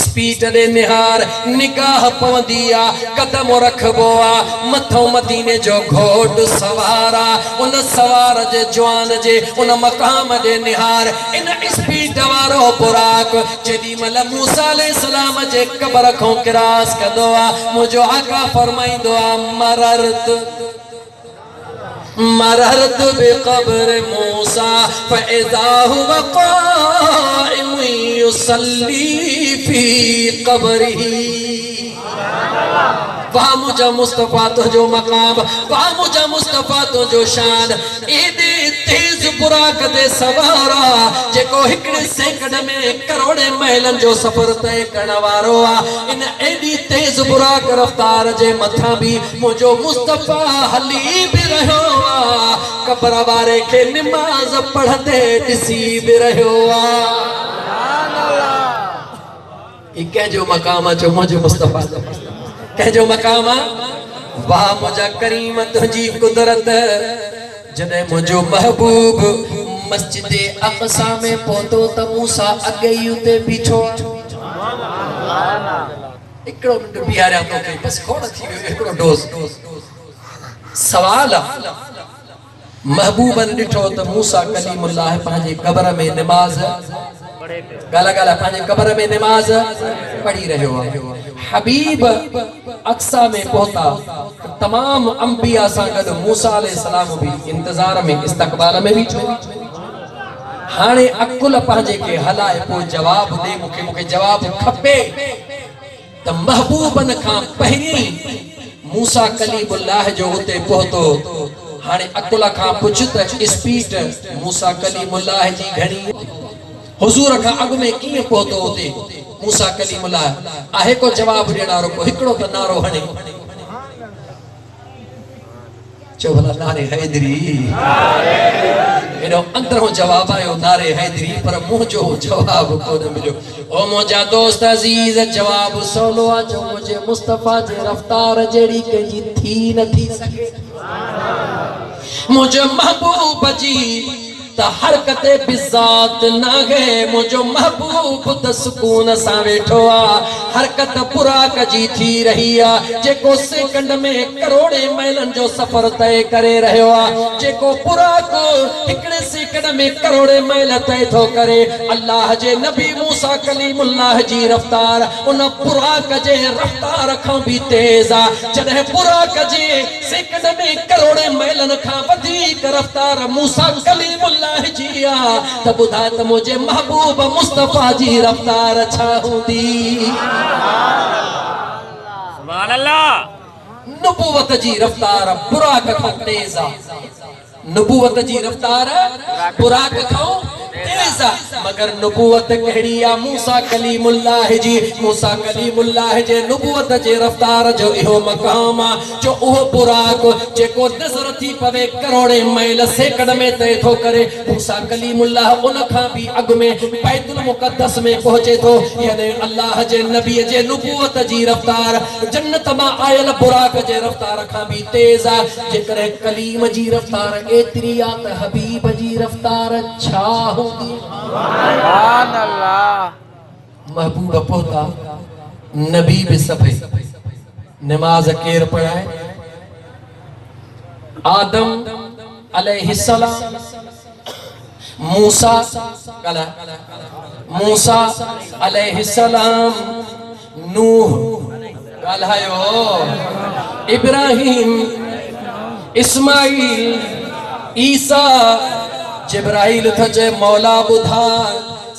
स्पीड दे निहार निगाह पवंदी आहे कदम रखबो आहे मथों मदीने जो घोट सवारा उन सवार जे जवान जे उन मकाम दे निहार इन स्पीड वारो बुराक जेॾी महिल मूसा अलैहिस्सलाम जे क़ब्र खां क्रॉस कंदो आहे मुंहिंजो आका फरमाईंदो आहे मररत बिक़ब्र मूसा फ़इज़ा हुव क़ाइम युसल्ली फ़ी क़ब्रिही वाह मुझा मुस्तफा तुझो मकाम वाह मुझा मुस्तफा तुझो शान एदे तेज बुराक दे सवारा जेको हिकड़े सेकंड में करोड़े महलन जो सफर तय करण वारो आ इन एडी तेज बुराक रफ्तार जे मथा भी मुझो मुस्तफा हली भी रहो आ कब्र वारे के नमाज पढ़ते दिसी भी रहो आ इके जो मकाम जो मुझे मुस्तफा कहजो मकाम वाह मुझा करीम तुझी कुदरत जॾहिं मुझो महबूब मस्जिद अक़सा में पहुतो त मूसा अॻे ई उते बीठो हिकिड़ो मिंट बीहारिया तोखे बस खोड़ थी वियो हिकिड़ो डोज़ सवाल महबूबन ॾिठो त मूसा कलीमुल्लाह पंहिंजे क़ब्र में निमाज़ गाला गाला पंहिंजे क़ब्र में निमाज़ पढ़ी रहियो आहे हबीब अक्सा में पहुता तमाम अंबिया सां गॾु मूसा अलैहिस्सलाम भी इंतजार में इस्तक़बाल में बीठो हाणे अकुल पंहिंजे के हलाए पोइ जवाब दे मूंखे जवाब खपे त महबूबन खां पहिरीं मूसा कलीमुल्लाह जो उते पहुतो हाणे अकुल खां पुछ त स्पीड मूसा कलीमुल्लाह जी घणी हुजूर खां अॻु में कीअं पहुतो उते मूसा कलीमुल्लाह आहे को जवाब ॾियणारो को हिकिड़ो त नारो हणे चो भला नारे हैदरी एॾो अंदरों जवाब आयो नारे हैदरी पर मुंहिंजो जवाब कोन मिलियो ओ मुंहिंजा दोस्त अज़ीज़ जवाब सवलो आहे जो मुंहिंजे मुस्तफा जे रफ़्तार जहिड़ी कंहिंजी थी नथी सघे मुंहिंजे महबूब जी त हरकत बिज़ात नागे मुझो महबूब त सुकून सां वेठो आ हरकत बुराक जी थी रही आ जेको सेकंड में करोड़े मैलन जो सफर तय करे रहियो आ जेको बुराक हिकड़े सेकंड में करोड़े मैल तय थो करे अल्लाह जे नबी मूसा कलीमुल्लाह जी रफ्तार उन बुराक जे रफ्तार खां भी तेज आ जॾहिं बुराक जे सेकंड में करोड़े मैलन खां वधीक रफ्तार मूसा कलीमुल्लाह जिया त बुधा त मुझे महबूब मुस्तफा जी रफ्तार छा हूंदी सुभान अल्लाह नबूवत जी रफ्तार बुराक खां तेज आ नबूवत जी रफ्तार बुराक खां तेज मगर नुबुवत कहिड़ी आ मूसा कलीमुल्लाह जी मूसा कलीमुल्लाह जे नुबुवत जे रफ्तार जो इहो मकाम आ जो उहो बुराक जेको नज़र थी पवे करोड़े मैल सेकड़ में तय थो करे मूसा कलीमुल्लाह उन खां भी अग में बैतुल मुक़द्दस में पहुंचे थो यानी अल्लाह जे नबी जे नुबुवत जी रफ्तार जन्नत मां आयल बुराक जे रफ्तार खां भी तेज आ जेकर कलीम जी रफ्तार एतरी आ त हबीब जी रफ्तार छा हूंदी सुभान अल्लाह महबूब पोता नबी भी सभे नमाज केर पढ़ाए आदम अलैहिस्सलाम मूसा अलैहिस्सलाम नूह ॻाल्हायो इब्राहिम इस्माइल ईसा जिब्राइल थजे मौला बुधा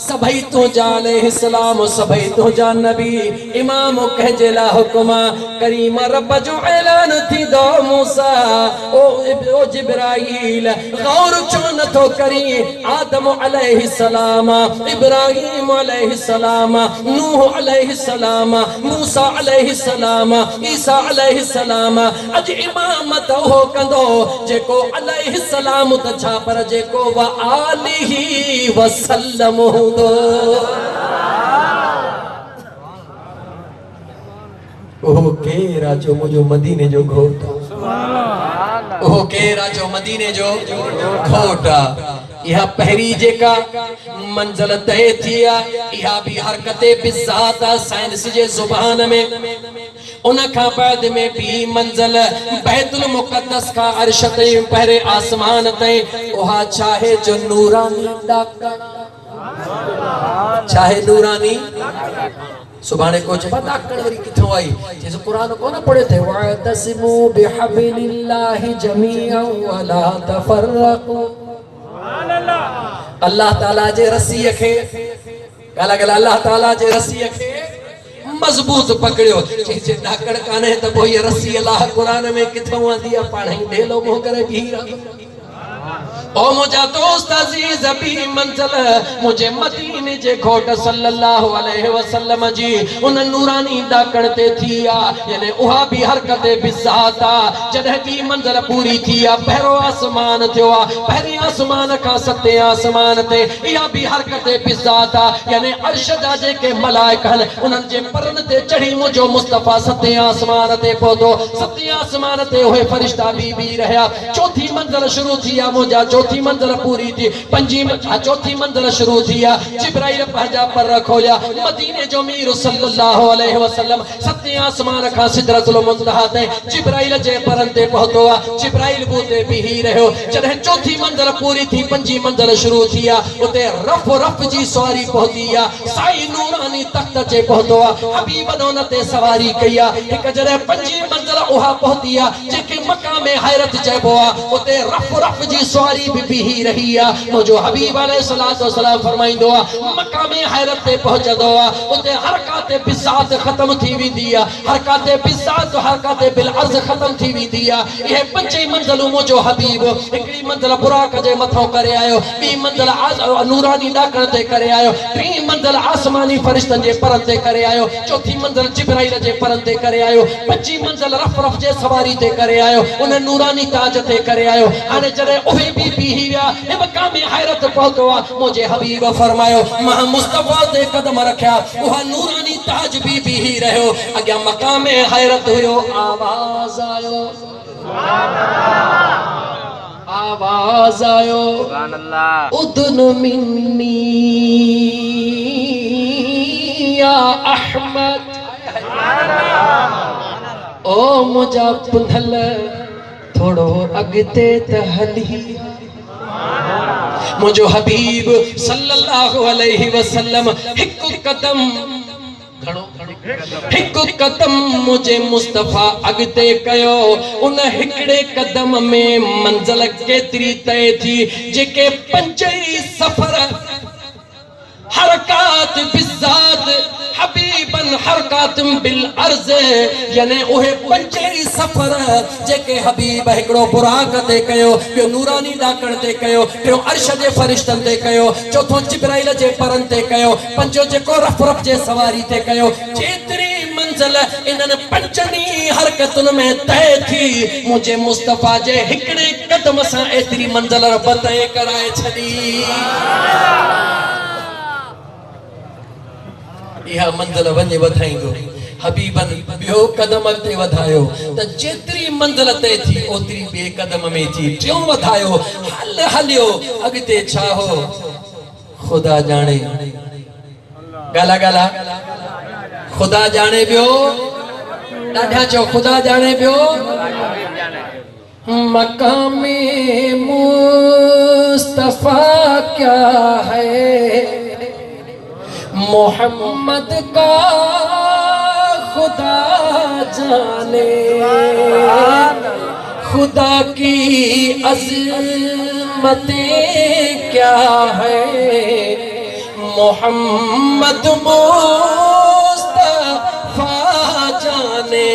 सभई तो जान इस्लाम सभई तो जान नबी इमाम कहजेला हुक्मा करीम रब जो ऐलान थी दो मूसा ओ जिब्राइल गौर छो न तो करी आदम अलैहिस्सलाम इब्राहिम अलैहिस्सलाम नूह अलैहिस्सलाम मूसा अलैहिस्सलाम ईसा अलैहिस्सलाम अज इमामत हो कंदो जेको अलैहिस्सलाम त छा पर जेको व आलिही वसल्लम ओह केरा जो मुझो मदीने जो घोट ओह केरा जो मदीने जो घोट यह पहरी जेका मंजिल तय थिया यह भी हरकते बिज़ात साइंस जे जुबान में उन खां बाद में भी मंजिल बैतुल मुक़द्दस का अर्श ते पहरे आसमान ते ओहा चाहे जो नूरानी डाका चाहे नूरानी सुभाणे को जब डाकण वरी किथों आई जैसे कुरान को ना पढ़े थे वअतसिमु बिहब्लिल्लाहि जमीअन वला तफर्रकू सुभान अल्लाह अल्लाह ताला जे रस्सी खे गाला गाला अल्लाह ताला जे रस्सी खे मजबूत पकड़ियो जे डाकण काने त पोइ ये रस्सी अल्लाह कुरान में किथों आंदी आ पाण ही ढेलो मोह करे बीरा ओ मुझा दोस्त अजीज अभी मंजिल मुझे मदीने जे घोट सल्लल्लाहु अलैहि वसल्लम जी उन नूरानी डाकण ते थिया यानी उहा भी हरकत बिज़ाता जदे भी मंजिल पूरी थिया पहरो आसमान थियो आ पहरी आसमान का सते आसमान ते या भी हरकत बिज़ाता यानी अर्श दा जे के मलाइका उनन जे परन ते चढ़ी मुझो मुस्तफा सते आसमान ते पहुतो सते आसमान ते होए फरिश्ता भी रहया चौथी मंजिल शुरू थिया मुझा चौथी मंजिल पूरी थी पंजी चौथी मंजिल शुरू थिया जिब्राइल पंहिंजा पर खोलिया मदीने जो मीर सल्लल्लाहु अलैहि वसल्लम सते आसमान का सिदरतुल मुंतहा ते जिब्राइल जे परन ते पहुतो जिब्राइल बूते बिही रहो जदे चौथी मंजिल पूरी थी पंजी मंजिल शुरू थिया उते रफ जी सवारी पहुतिया साई नूरानी तख्त चे पहुतो हबीब दोन ते सवारी कया एक जदे पंजी मंजिल उहा पहुतिया जेके मकाम हैरत चबो उते रफ जी सवारी भी ही रही मुझो हबीब अलैहिस्सलातु वस्सलाम फरमाइंदो मकाम हैरत ते पहुंचदो उते हरकत बिज़ात खत्म थी वेंदी हरकत बिज़ात हरकत बिल अर्ज खत्म थी वेंदी ये पंजे मंजिल मुझो हबीब एकड़ी मंजिल बुराक जे मथो करे आयो बी मंजिल नूरानी डाकण ते करे आयो टी मंजिल आसमानी फरिश्तन जे परन ते करे आयो चौथी मंजिल जिब्राइल जे परन ते करे आयो पंजी मंजिल रफ जे सवारी ते करे आयो उन नूरानी ताज ते करे आयो हाने जरे ओहे भी ही विया ए मकाम हैरत पहुतो मुझे हबीब फरमायो मां मुस्तफा ते कदम रखया वहा नूरानी ताज भी ही रहो अगे मकाम हैरत हुयो आवाज आयो सुभान अल्लाह आवाज आयो सुभान अल्लाह उदन मिन्नी या अहमद सुभान अल्लाह ओ मुझा पुंधल थोड़ो अगते त हली मुझो हबीब सल्लल्लाहु अलैहि वसल्लम हिकु कदम हिकु कदम मुझे मुस्तफा अगते कयो उन हिकड़े कदम में मंजिल केतरी तय थी जेके पंजई सफर हरकात बिज़ात हबीबन हरकात बिल अर्ज़, यानी उहे पंजे सफ़र जेके हबीब हिकिड़ो बुराक ते कयो, ॿियो नूरानी ॾाकण ते कयो, टियों अर्श जे फ़रिश्तनि ते कयो, चौथों जिब्राइल जे परनि ते कयो, पंजो जेको रफ़ रफ़ जे सवारी ते कयो। जेतिरी मंज़िल इन्हनि पंजनि हरकतुनि में तय थी, मुंहिंजे मुस्तफ़ा जे हिकिड़े क़दम सां एतिरी मंज़िल रब तय कराए छॾी। इहा मंज़िल वञे वधाईंदो हबीबन ॿियो क़दम अॻिते वधायो त जेतिरी मंज़िल तय थी ओतिरी ॿिए क़दम में थी, टियों वधायो, हल हलियो, अॻिते छा हो ख़ुदा ॼाणे। ॻाल्हा ॻाल्हा ख़ुदा ॼाणे पियो, ॾाढा चओ ख़ुदा ॼाणे पियो। मकामे मुस्तफ़ा क्या है, मोहम्मद का खुदा जाने, खुदा की अज़मतें क्या है, मोहम्मद मुस्तफ़ा जाने।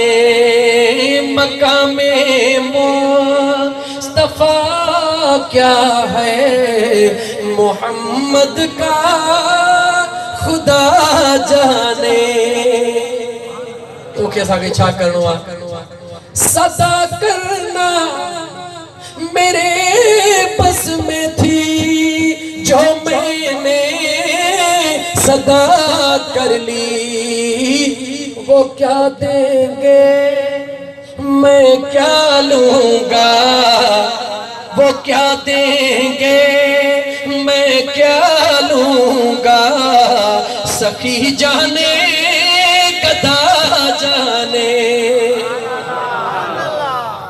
मकामे मुस्तफ़ा क्या है, मोहम्मद का खुदा जाने। तो कैसा के छा करणो आ, सदा करना मेरे बस में थी, जो मैंने सदा कर ली, वो क्या देंगे मैं क्या लूंगा, वो क्या देंगे मैं क्या लूंगा, सखी जाने गदा जाने।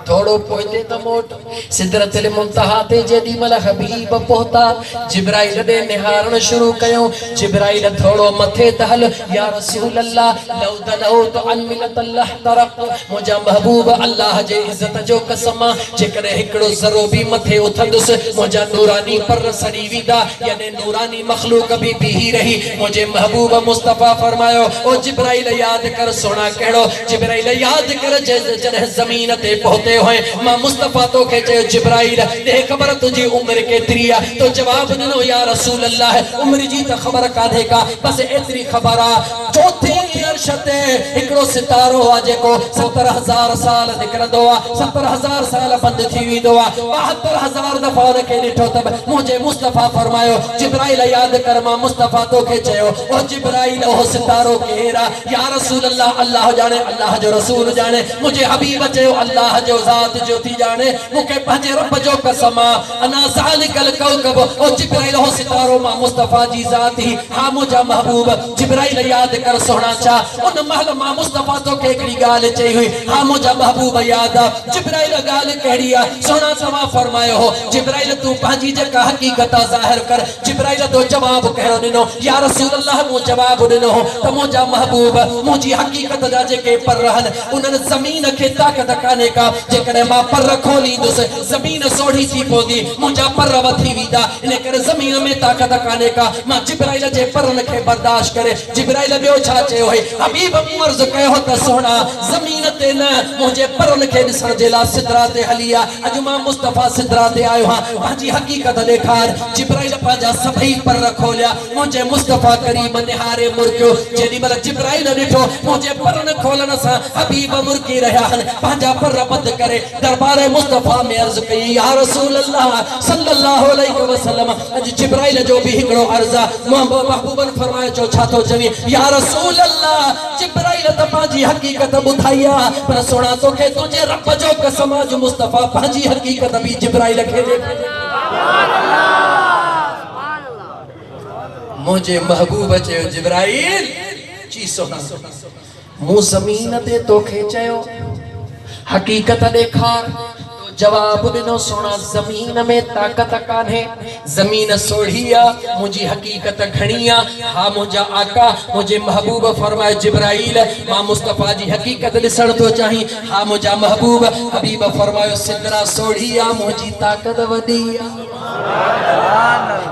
थोड़ो पोइते त मोट सिदरतुल मुंतहा ते जेडी मल हबीब पहुता, जिब्राइल ने निहारण शुरू कयो। जिब्राइल थोड़ो मथे त हल, या रसूल अल्लाह लौ दलौ तो अन मिलत अल्लाह तरक, मुजा महबूब अल्लाह जे इज्जत जो कसम, जेकरे हिकड़ो ज़रो भी मथे उथंदुस मुजा नूरानी पर सड़ी विदा, यानी नूरानी मखलूक भी बीही रही। मुझे महबूब मुस्तफा फरमायो, ओ जिब्राइल याद कर, सोना कहड़ो जिब्राइल याद कर, जॾहिं ज़मीन ते पहुते होए मां मुस्तफा तो के चयो, जिब्राइल दे खबर तुझी उम्र केतिरी आ, तो जवाब ॾिनो, या रसूल अल्लाह उम्र जी त ख़बर कान्हे का, बस एतिरी ख़बर आ चौथे अर्श ते हिकिड़ो सितारो आ जेको 70,000 साल निकिरंदो आ, 70,000 साल बंदि थी वेंदो आ, 72,000 दफ़ा उनखे ॾिठो त मुंहिंजे मुस्तफा फरमायो, जिब्राइल याद कर, मां मुस्तफा तो के चयो, ओ जिब्राइल ओ सितारो केरु आ, या रसूल अल्लाह अल्लाह ॼाणे, अल्लाह जो रसूल ॼाणे। मुंहिंजे हबीब चयो, अल्लाह जो ज़ात जो थी ॼाणे, मूंखे पंहिंजे रब जो कसम आ, अना ज़ालिकल कौकब, ओ जिब्राइल हो सितारो मां मुस्तफा जी ज़ात ही। हा मुंहिंजा महबूब जिब्राइल याद कर, सोना छा उन महल मां मुस्तफा तो के हिकिड़ी ॻाल्हि चई हुई। हा मुंहिंजा महबूब याद आ, जिब्राइल ॻाल्हि कहिड़ी आ, सोना तव्हां फरमायो हो, जिब्राइल तूं पंहिंजी जेका हक़ीक़त ज़ाहिर कर। जिब्राइल तो जवाब कहिड़ो ॾिनो, या रसूल अल्लाह मूं जवाब ॾिनो हो त मुंहिंजा महबूब मुंहिंजी हक़ीक़त जा जेके पर रहनि उन्हनि ज़मीन खे ताक़त कान्हे का, जेकॾहिं मां पर खोलींदुसि ज़मीन सोढ़ी थी पवंदी, मुंहिंजा पर वधी वेंदा, इन करे ज़मीन में ताक़त कान्हे का, मां जिब्राइल जे परनि खे बर्दाश्त करे। जिब्राइल ॿियो छा चयो हुई, हबीब मूं अर्ज़ कयो त सोना ज़मीन ते न मुंहिंजे परनि खे ॾिसण जे लाइ सिदरा ते हली आ, अॼु मां मुस्तफा सिदरा ते आयो आहियां, पंहिंजी हक़ीक़त ॾेखार। जिब्राइल पंहिंजा सभई पर खोलिया, मुंहिंजे मुस्तफा करीम निहारे मुर्कियो। जेॾी महिल जिब्राइल ॾिठो मुंहिंजे परनि खोलण सां हबीब मुर्की रहिया आहिनि, पंहिंजा पर बंदि करे दरबार मुस्तफा में अर्ज़ कई, या रसूल अल्लाह सल्लल्लाहु अलैहि वसल्लम, अॼु जिब्राइल जो भी हिकिड़ो अर्ज़ आ। महबूबन फरमायो, चो छा थो चवी, या रसूल अल्लाह जिब्राइल त पंहिंजी हक़ीक़त ॿुधाई आ, पर सोना तोखे तुंहिंजे रब जो कसम, अॼु मुस्तफा पंहिंजी हक़ीक़त भी जिब्राइल खे ॾेखारी। मुझे महबूब चयो, जिब्राइल ची सोना मूं ज़मीन ते तोखे चयो हक़ीक़त ॾेखार, तो जवाब दिनो सोना ज़मीन में ताकत कान्हे ज़मीन सोढ़िया मुझी हकीकत घणिया हा मुझा आका मुझे महबूब फरमाए जिब्राइल मां मुस्तफा जी हकीकत दिसण तो चाही हा मुझा महबूब हबीब फरमायो सिदरा सोढ़िया मुझी ताकत वदिया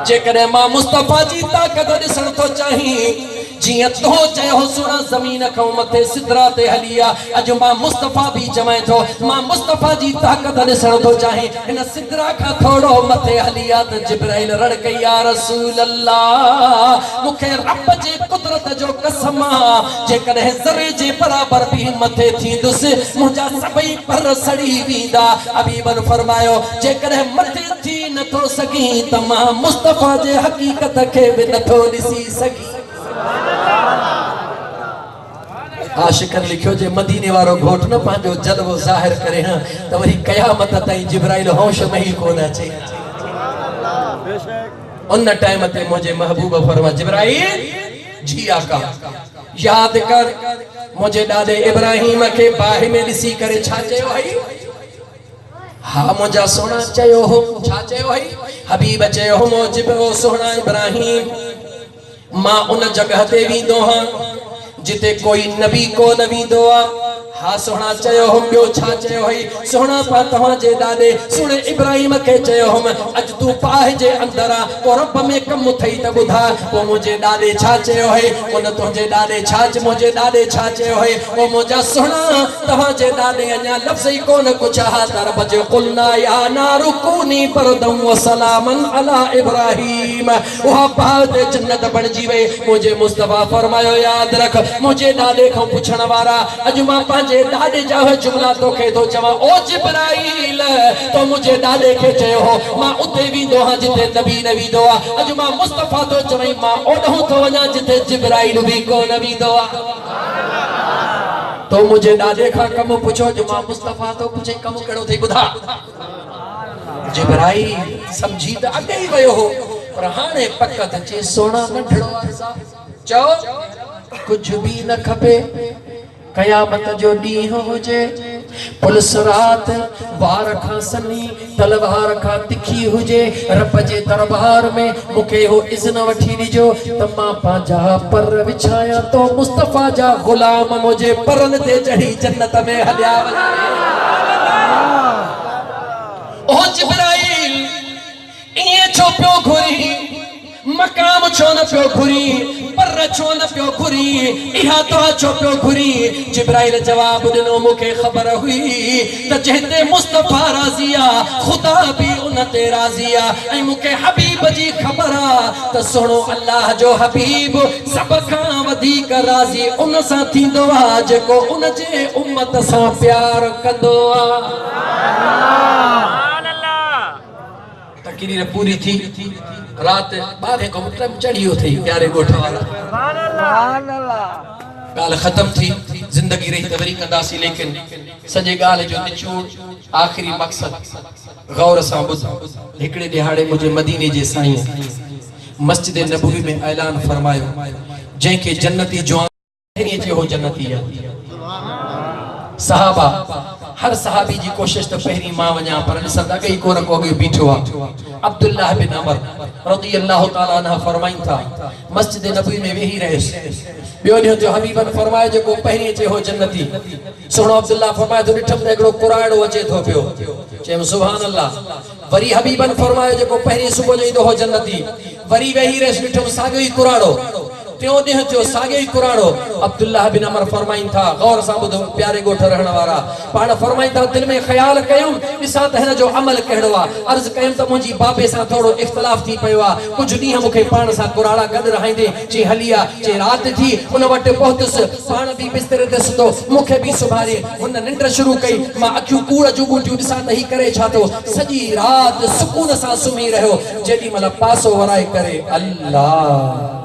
जेकॾहिं मां मुस्तफा जी ताकत दिसण तो चाही जियां तो चयो सुना ज़मीन खां मथे सिदरा ते हलिया अज मां मुस्तफा भी चवे थो मां मुस्तफा जी ताकत ॾिसण थो चाहे इन सिदरा खां थोड़ो मथे हलिया त जिब्राइल रड़ कई या रसूल अल्लाह मूंखे रब जे कुदरत जो कसम जेकॾहिं ज़रे जे बराबर भी मथे थींदुसि मुंहिंजा सभई पर सड़ी वेंदा हबीबन फरमायो जेकॾहिं मथे थी नथो सघीं त मां मुस्तफा जे हकीकत खे बि नथो ॾिसी सघीं आशिकन लिखियो जे मदीने वारो घोट न पांजो जलवो ज़ाहिर करे हां त वरी क़यामत ताईं जिब्राइल होश में ही कोन अचे उन टाइम ते मुझे महबूब फरमा जिब्राइल जी आका याद कर मुझे दादे इब्राहिम के बाहि में ॾिसी करे छा चयो हई हा मुझा सोना चयो हो छा चयो हई हबीब चयो हो मुझे सोना इब्राहिम मां उन जगह ते वेंदो हां जिते कोई नबी को न वेंदो आहे हा सोना चयो हम ॿियो छा चयो हई सोना पा तव्हांजे ॾाॾे सुणे इब्राहिम खे चयो हम अज तूं पाह जे अंदर आ पोइ रब में कमु अथई त ॿुधा पोइ मुंहिंजे ॾाॾे छा चयो हई उन तुंहिंजे ॾाॾे छा मुंहिंजे ॾाॾे छा चयो हई पोइ मुंहिंजा सुहिणा तव्हांजे ॾाॾे अञा लफ़्ज़ ई कोन कुझु हा त रब जो क़ुलना या नारु कूनी बरदम व सलामन अला इब्राहिम उहा बाहि ते जन्नत बणिजी वई मुंहिंजे मुस्तफा फरमायो यादि रख मुंहिंजे ॾाॾे खां पुछण वारा अॼु मां पंहिंजे ॾाॾे जा जुमला तोखे थो चवां ओ जिब्राइल तो मुंहिंजे ॾाॾे खे चयो हो मां उते वेंदो आहियां जिते नबी न वेंदो आहे अॼु मां मुस्तफा तो चवई मां ओॾो थो वञा जिते जिब्राइल बि कोन वेंदो आहे तो मुंहिंजे ॾाॾे खां कमु पुछो जो मां मुस्तफा तो पुछे कमु कहिड़ो थई ॿुधा जिब्राइल समझी त अॻे ई वियो हो पर हाणे पक त चे सोना नंढड़ो आहे चओ कुछ भी न खपे कयामत जो ॾींहुं हुजे पुलिस रात वार खां सनी तलवार खां तिखी हुजे रब जे दरबार में मूंखे हो इज़्न वठी ॾिजो त मां पंहिंजा पर विछाया तो मुस्तफा जा ग़ुलाम मुंहिंजे परनि ते चढ़ी जन्नत में हलिया ओ जिब्राइल इएं छो पियो घुरी मकाम छो न पियो घुरी पर छो न पियो घुरी इहा तो छो पियो घुरी जिब्राइल जवाब ॾिनो मूंखे ख़बर हुई त जहिते मुस्तफा राज़ी आहे ख़ुदा बि उन ते राज़ी आहे ऐं मूंखे हबीब जी ख़बर आहे त सुहिणो अल्लाह जो हबीब सभ खां वधीक राज़ी उन सां थींदो आहे जेको उन जे उम्मत सां प्यार कंदो आहे तकरीर पूरी थी रात 12 को मतलब चढ़ियो थी प्यारे गोठ वाला सुभान अल्लाह गाल खत्म थी जिंदगी रही त वरी कंदासी लेकिन सजे गाल जो निचोड़ आखिरी मकसद गौर सां ॿुध हिकड़े दिहाड़े मुझे मदीने जे साईं मस्जिद नबवी में ऐलान फरमायो जंहिंखे जन्नती जवान पहिरीं जे हो जन्नती आहे सहाबा हर सहाबी जी कोशिश तो पहिरीं मां वञा पर ॾिसंदा अॻे कोन को अॻे बीठो आहे अब्दुल्लाह बिन अमर रज़ी अल्लाह तआला अन्हु फरमाइन था मस्जिद नबवी में वेही रहियुसि ॿियो ॾींहुं जो हबीबन फरमायो जेको पहिरीं अचे हो जन्नती सुहिणो अब्दुल्लाह फरमायो तो ॾिठमि त हिकिड़ो कुराड़ो अचे थो पियो चयुमि सुभान अल्लाह वरी हबीबन फरमायो जेको पहिरीं सुबुह जो ईंदो हो जन्नती वरी वेही रहियुसि ॾिठमि साॻियो ई कुराड़ो त्यों ॾींहुं थियो साॻियो ई कुराड़ो अब्दुल्लाह बिन अमर फरमाइन था गौर सां ॿुधो प्यारे ॻोठ रहण वारा पाण फरमाइन था दिलि में ख़्यालु कयुमि ॾिसां त हिन जो अमल कहिड़ो आहे अर्ज़ु कयुमि त मुंहिंजी बाबे सां थोरो इख़्तिलाफ़ थी पियो आहे कुझु ॾींहं मूंखे पाण सां कुराड़ा गॾु रहाईंदे चई हली आहे चई राति थी उन वटि पहुतुसि पाण बि बिस्तरे ते सुतो मूंखे बि सुभाणे हुन निंड शुरू कई मां अखियूं कूड़ जूं ॿूटियूं ॾिसां त ही करे छा थो सॼी राति सुकून सां सुम्ही रहियो जेॾी महिल पासो वराए करे अल्लाह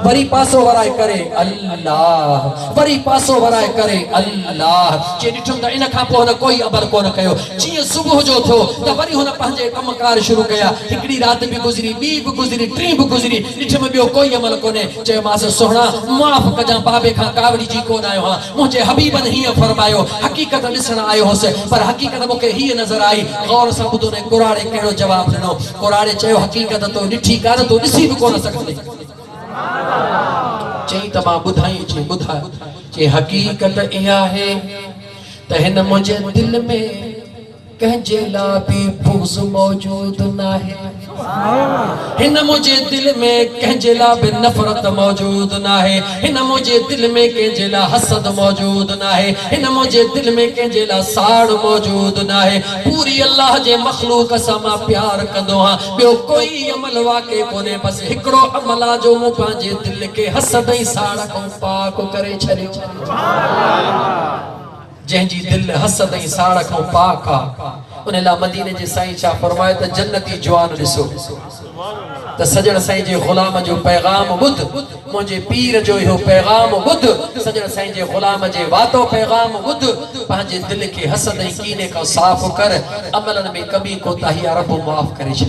वरी पासो वराए करे अल्लाह, वरी पासो वराए करे अल्लाह। जे ॾिठुम त इन खां पोइ हुन कोई अमल कोन कयो। जीअं सुबुह जो थियो त वरी हुन पंहिंजे कमकार शुरू कया। हिकिड़ी रात भी गुज़री, ॿी भी गुज़री, टी भी गुज़री, ॾिठुम ॿियो कोई अमल कोन्हे। चयोमांसि सुहिणा माफ़ कजां, बाबे खां कावड़ी जी कोन आयो हां। मुंहिंजे हबीबनि हीअं फरमायो, हक़ीक़त ॾिसण आयो हुउसि, पर हक़ीक़त मूंखे हीअ नज़र आई। गौर सां ॿुधो ने कुराड़े कहिड़ो जवाब ॾिनो। कुराड़े चयो हक़ीक़त तो ॾिठी कान, तो ॾिसी भी कोन सघंदी। चई त मां ॿुधाई, चई ॿुधाए। चई हक़ीक़त इहा आहे त हिन मुंहिंजे दिल में कंहिंजे लाइ बि बुग़्ज़ मौजूद नाहे। हिन मुंहिंजे दिल में कंहिंजे लाइ बि नफ़रत मौजूद नाहे। हिन मुंहिंजे दिल में कंहिंजे लाइ हसद मौजूद नाहे। हिन मुंहिंजे दिल में कंहिंजे लाइ साड़ मौजूद नाहे। पूरी अल्लाह जे मख़लूक सां मां प्यार कंदो हां। ॿियो कोई अमल वाक़ई कोन्हे, बसि हिकिड़ो अमल आहे जो मूं पंहिंजे दिल खे हसद ऐं साड़ खां पाक करे छॾियो। जंहिंजी दिल हसद ऐं साड़ खां पाक आहे, उन लाइ मदीने जे साईं छा फरमायो त जन्नती जवान ॾिसो त सजण साईं जे ग़ुलाम जो पैगाम ॿुध, मुंहिंजे पीर जो इहो पैगाम ॿुध, सजण साईं जे ग़ुलाम जे वातो पैगाम ॿुध। पंहिंजे दिल खे हसद ऐं कीने खां साफ़ कर, अमलनि में कमी कोताही रब माफ़ करे छॾे।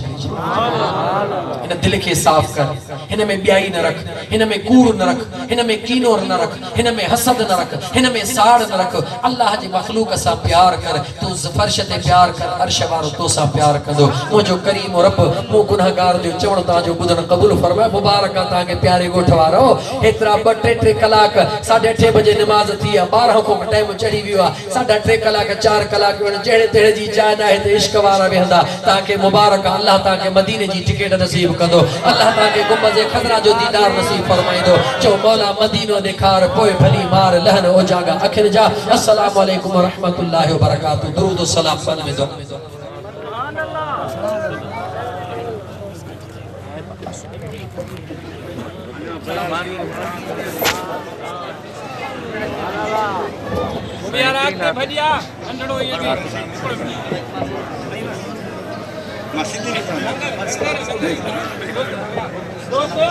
हिन दिल खे साफ़ कर, हिन में ॿियाई न रख, हिन में कूड़ न रख, हिन में कीनो न रख, हिन में हसद न रख, हिन में साड़ न रख। अल्लाह जी मखलूक सां प्यार कर, तू फर्श ते प्यार कर, अर्श वारो तो सां प्यार कंदो। मुंहिंजो करीम रब मूं गुनहगार जो चवण तव्हांजो ॿुधण क़बूल फरमाए। मुबारक आहे तव्हांखे प्यारे ॻोठ वारो। हेतिरा 2-3 कलाक 8:30 बजे निमाज़ थी आहे, 12 खां टाइम चढ़ी वियो आहे। 3.5 कलाक 4 कलाक जहिड़े तहिड़े जी जाइ न आहे त इश्क वारा वेहंदा। तव्हांखे मुबारक आहे, अल्लाह तव्हांखे मदीने जी टिकट नसीब कंदो। अल्लाह तव्हांखे गुंबद खज़रा जो दीदार नसीब फरमाईंदो। चओ मौला मदीनो ॾेखार, पोइ भली मार लहन ओजागा अखिर जा। अस्सलामु अलैकुम व रहमतुल्लाहि व बरकातहू। दुरूद सलाम पढ़ में दो।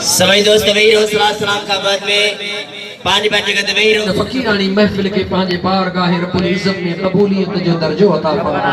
सभी दोस्त वही रहो, सलाम का बाद में पानी पानी का वही रहो। फकीरानी महफिल के पांजे बारगाह रब्बुल इज्जत में कबूलियत जो दर्जो अता फरमा।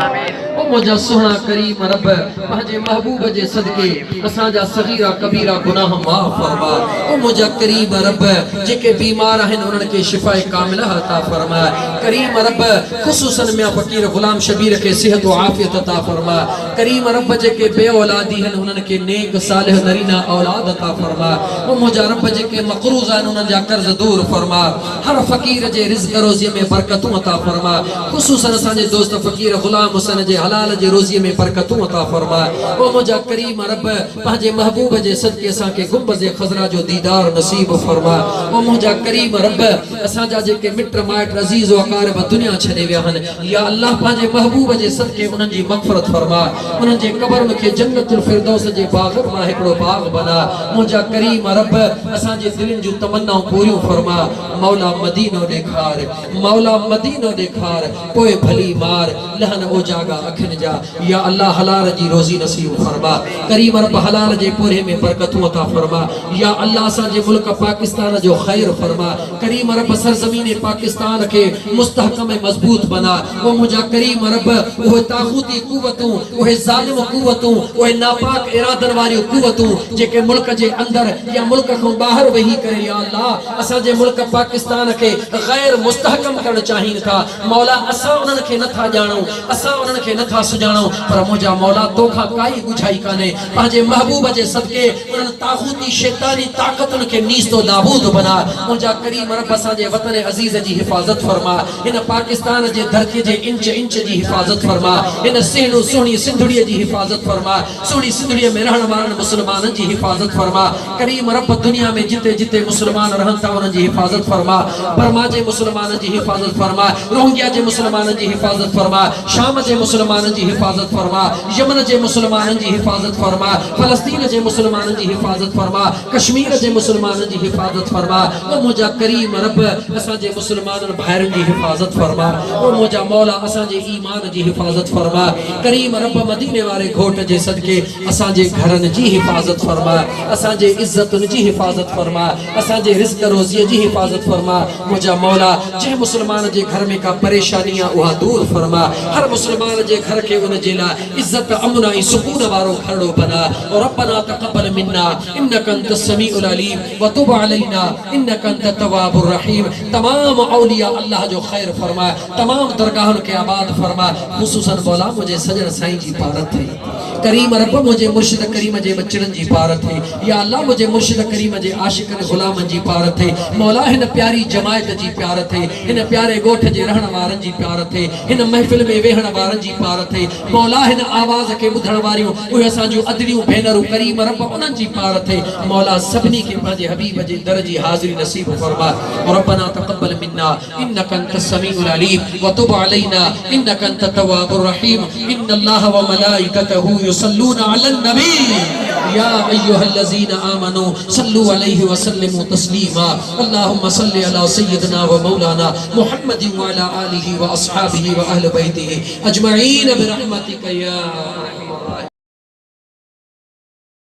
ओ मुझा सुहना करीम रब पांजे महबूब जे सदके असा जा सगीरा कबीरा गुनाह माफ फरमा। ओ मुझा करीम रब जेके बीमार हैं उनन के शिफाए कामिला अता फरमा। करीम रब खुसूसन में फकीर गुलाम शबीर के सेहत व आफियत अता फरमा। करीम रब जेके बे औलादी हैं उनन के नेक सालिह नरीना औलाद अता फरमा। ओ मुझा रब जेके मकरूज हैं उनन जा कर्ज दूर फरमा। हर फकीर जे रिज़्क रोज़ी में बरकतूं अता फरमा। खुसूसन असांजे दोस्त फकीर गुलाम हुसैन जे हलाल जे रोज़ी में बरकतूं अता फरमा। ओ मुझा करीम रब पंहिंजे महबूब जे सदके असांखे गुंबद खज़रा जो दीदार नसीब फरमा। ओ मुझा करीम रब असांजा जेके मिट माइट अज़ीज़ व अक़ारिब दुनिया छॾे विया आहिनि, या अल्लाह पंहिंजे महबूब जे सदके उन्हनि जी मग़फ़िरत फरमा। उन्हनि जे क़ब्रनि खे जन्नतुल फिरदौस जे बाग़ मां हिकिड़ो बाग़ बना। मुझा करीम रब असांजे दिलनि जूं तमन्नाऊं पूरियूं फरमा। मौला मदीनो ॾेखार, मौला मदीनो ॾेखार, पोइ भली मार लहन ओजागा अखिन जा। या अल्लाह हलाल जी रोज़ी नसीब फरमा। करीम रब हलाल जे पूरे में बरकतूं अता फरमा। या अल्लाह असांजे मुल्क पाकिस्तान जो ख़ैर फरमा। करीम रब सरज़मीन पाकिस्तान के मुस्तहकम मज़बूत बना। ओ मुझा करीम रब उहे ताग़ूती कुव्वतूं, उहे ज़ालिम कुव्वतूं, उहे नापाक इरादन वारियूं कुव्वतूं जेके मुल्क जे अंदर या मुल्क खां ॿाहिरि वेही करे या अल्लाह असांजे मुल्क पाकिस्तान के गैर मुस्तहकम करण चाहिन था। मौला असां उन्हनि खे नथा ॼाणूं, असां उन्हनि खे नथा सुञाणूं, पर मुंहिंजा मौला तोखां काई गुझाई कान्हे। पंहिंजे महबूब जे सदके उन्हनि ताग़ूती शैतानी ताक़तुनि खे नीस्तो नाबूद बना। मुंहिंजा करीम रब असांजे वतन अज़ीज़ जी हिफ़ाज़त फरमा। हिन पाकिस्तान जे धरती जे इंच इंच जी हिफ़ाज़त फरमा। हिन सेहणू सुहिणी सिंधड़ीअ जी हिफ़ाज़त फरमा। सुहिणी सिंधड़ीअ में रहण वारनि मुस्लमाननि जी हिफ़ाज़त फरमा। करीम रब दुनिया में जिते जिते मुस्लमान रहनि था उन्हनि जी हिफ़ाज़त फरमा। बर्मा जे मुस्लमाननि जी हिफ़ाज़त फरमा। रोहिंग्या जे मुस्लमाननि जी हिफ़ाज़त फरमा। शाम जे मुस्लमान मुसलमाननि जी हिफ़ाज़त फरमा, यमन जे मुसलमाननि जी हिफ़ाज़त फरमा, फ़लस्तीन जे मुसलमाननि जी हिफ़ाज़त फरमा, कश्मीर जे मुसलमाननि जी हिफ़ाज़त फरमा। ओ मुंहिंजा करीम रब असांजे मुसलमाननि भाइरनि जी हिफ़ाज़त फरमा। ओ मुंहिंजा मौला असांजे ईमान जी हिफ़ाज़त फरमा। करीम रब मदीने वारे घोट जे सदके असांजे घरनि जी हिफ़ाज़त फरमा, असांजे इज़्ज़तुनि जी हिफ़ाज़त फरमा, असांजे रिज़्क़ रोज़ीअ जी हिफ़ाज़त फरमा। मुंहिंजा मौला जंहिं मुसलमान जे घर में का परेशानी आहे उहा दूर फरमा। हर मुसलमान जे घर के उन जे लाइ इज़्ज़त अमन ऐं सुकून वारो घरड़ो बना। और रब्बना तक़ब्बल मिन्ना इन्नका अंतस समीउल अलीम व तुब अलैना इन्नका अंतत तव्वाबुर रहीम। तमाम औलिया अल्लाह जो खैर फरमा, तमाम दरगाहन के आबाद फरमा। खुसूसन मौला मुझे सजन साईं जी पारत थी। करीम रब मुझे मुर्शिद करीम जे बचड़न जी पारत थी। या अल्लाह मुझे मुर्शिद करीम जे आशिकन गुलामन जी पारत थी। मौला हिन प्यारी जमायत जी प्यारत थी, हिन प्यारे गोठ जे रहण वारन जी प्यारत थी, हिन महफिल में वेहण वारन जी प्यारत थी। मौला हिन आवाज़ के ॿुधण वारियूं उहे असांजूं अदरियूं भेनरूं करीम रब उन्हनि जी प्यारत थी। मौला सभिनी खे पंहिंजे हबीब जे दर जी हाज़िरी नसीब फरमा। रब्बना तक़ब्बल मिन्ना इन्नका अंतस समीउल अलीम व तुब अलैना इन्नका अंतत तव्वाबुर रहीम। इन्नल्लाह व मलाइकतहू युसल्लूना अलन नबी या अय्युहल्लज़ीना आमनू सल्लू अलैहि व सल्लिमू तस्लीमा। अल्लाहुम्मा सल्लि अला सय्यिदना व मौलाना मुहम्मदिन व अला आलिहि व अस्हाबिहि व अहलि बैतिहि अजमईन बिरहमतिका या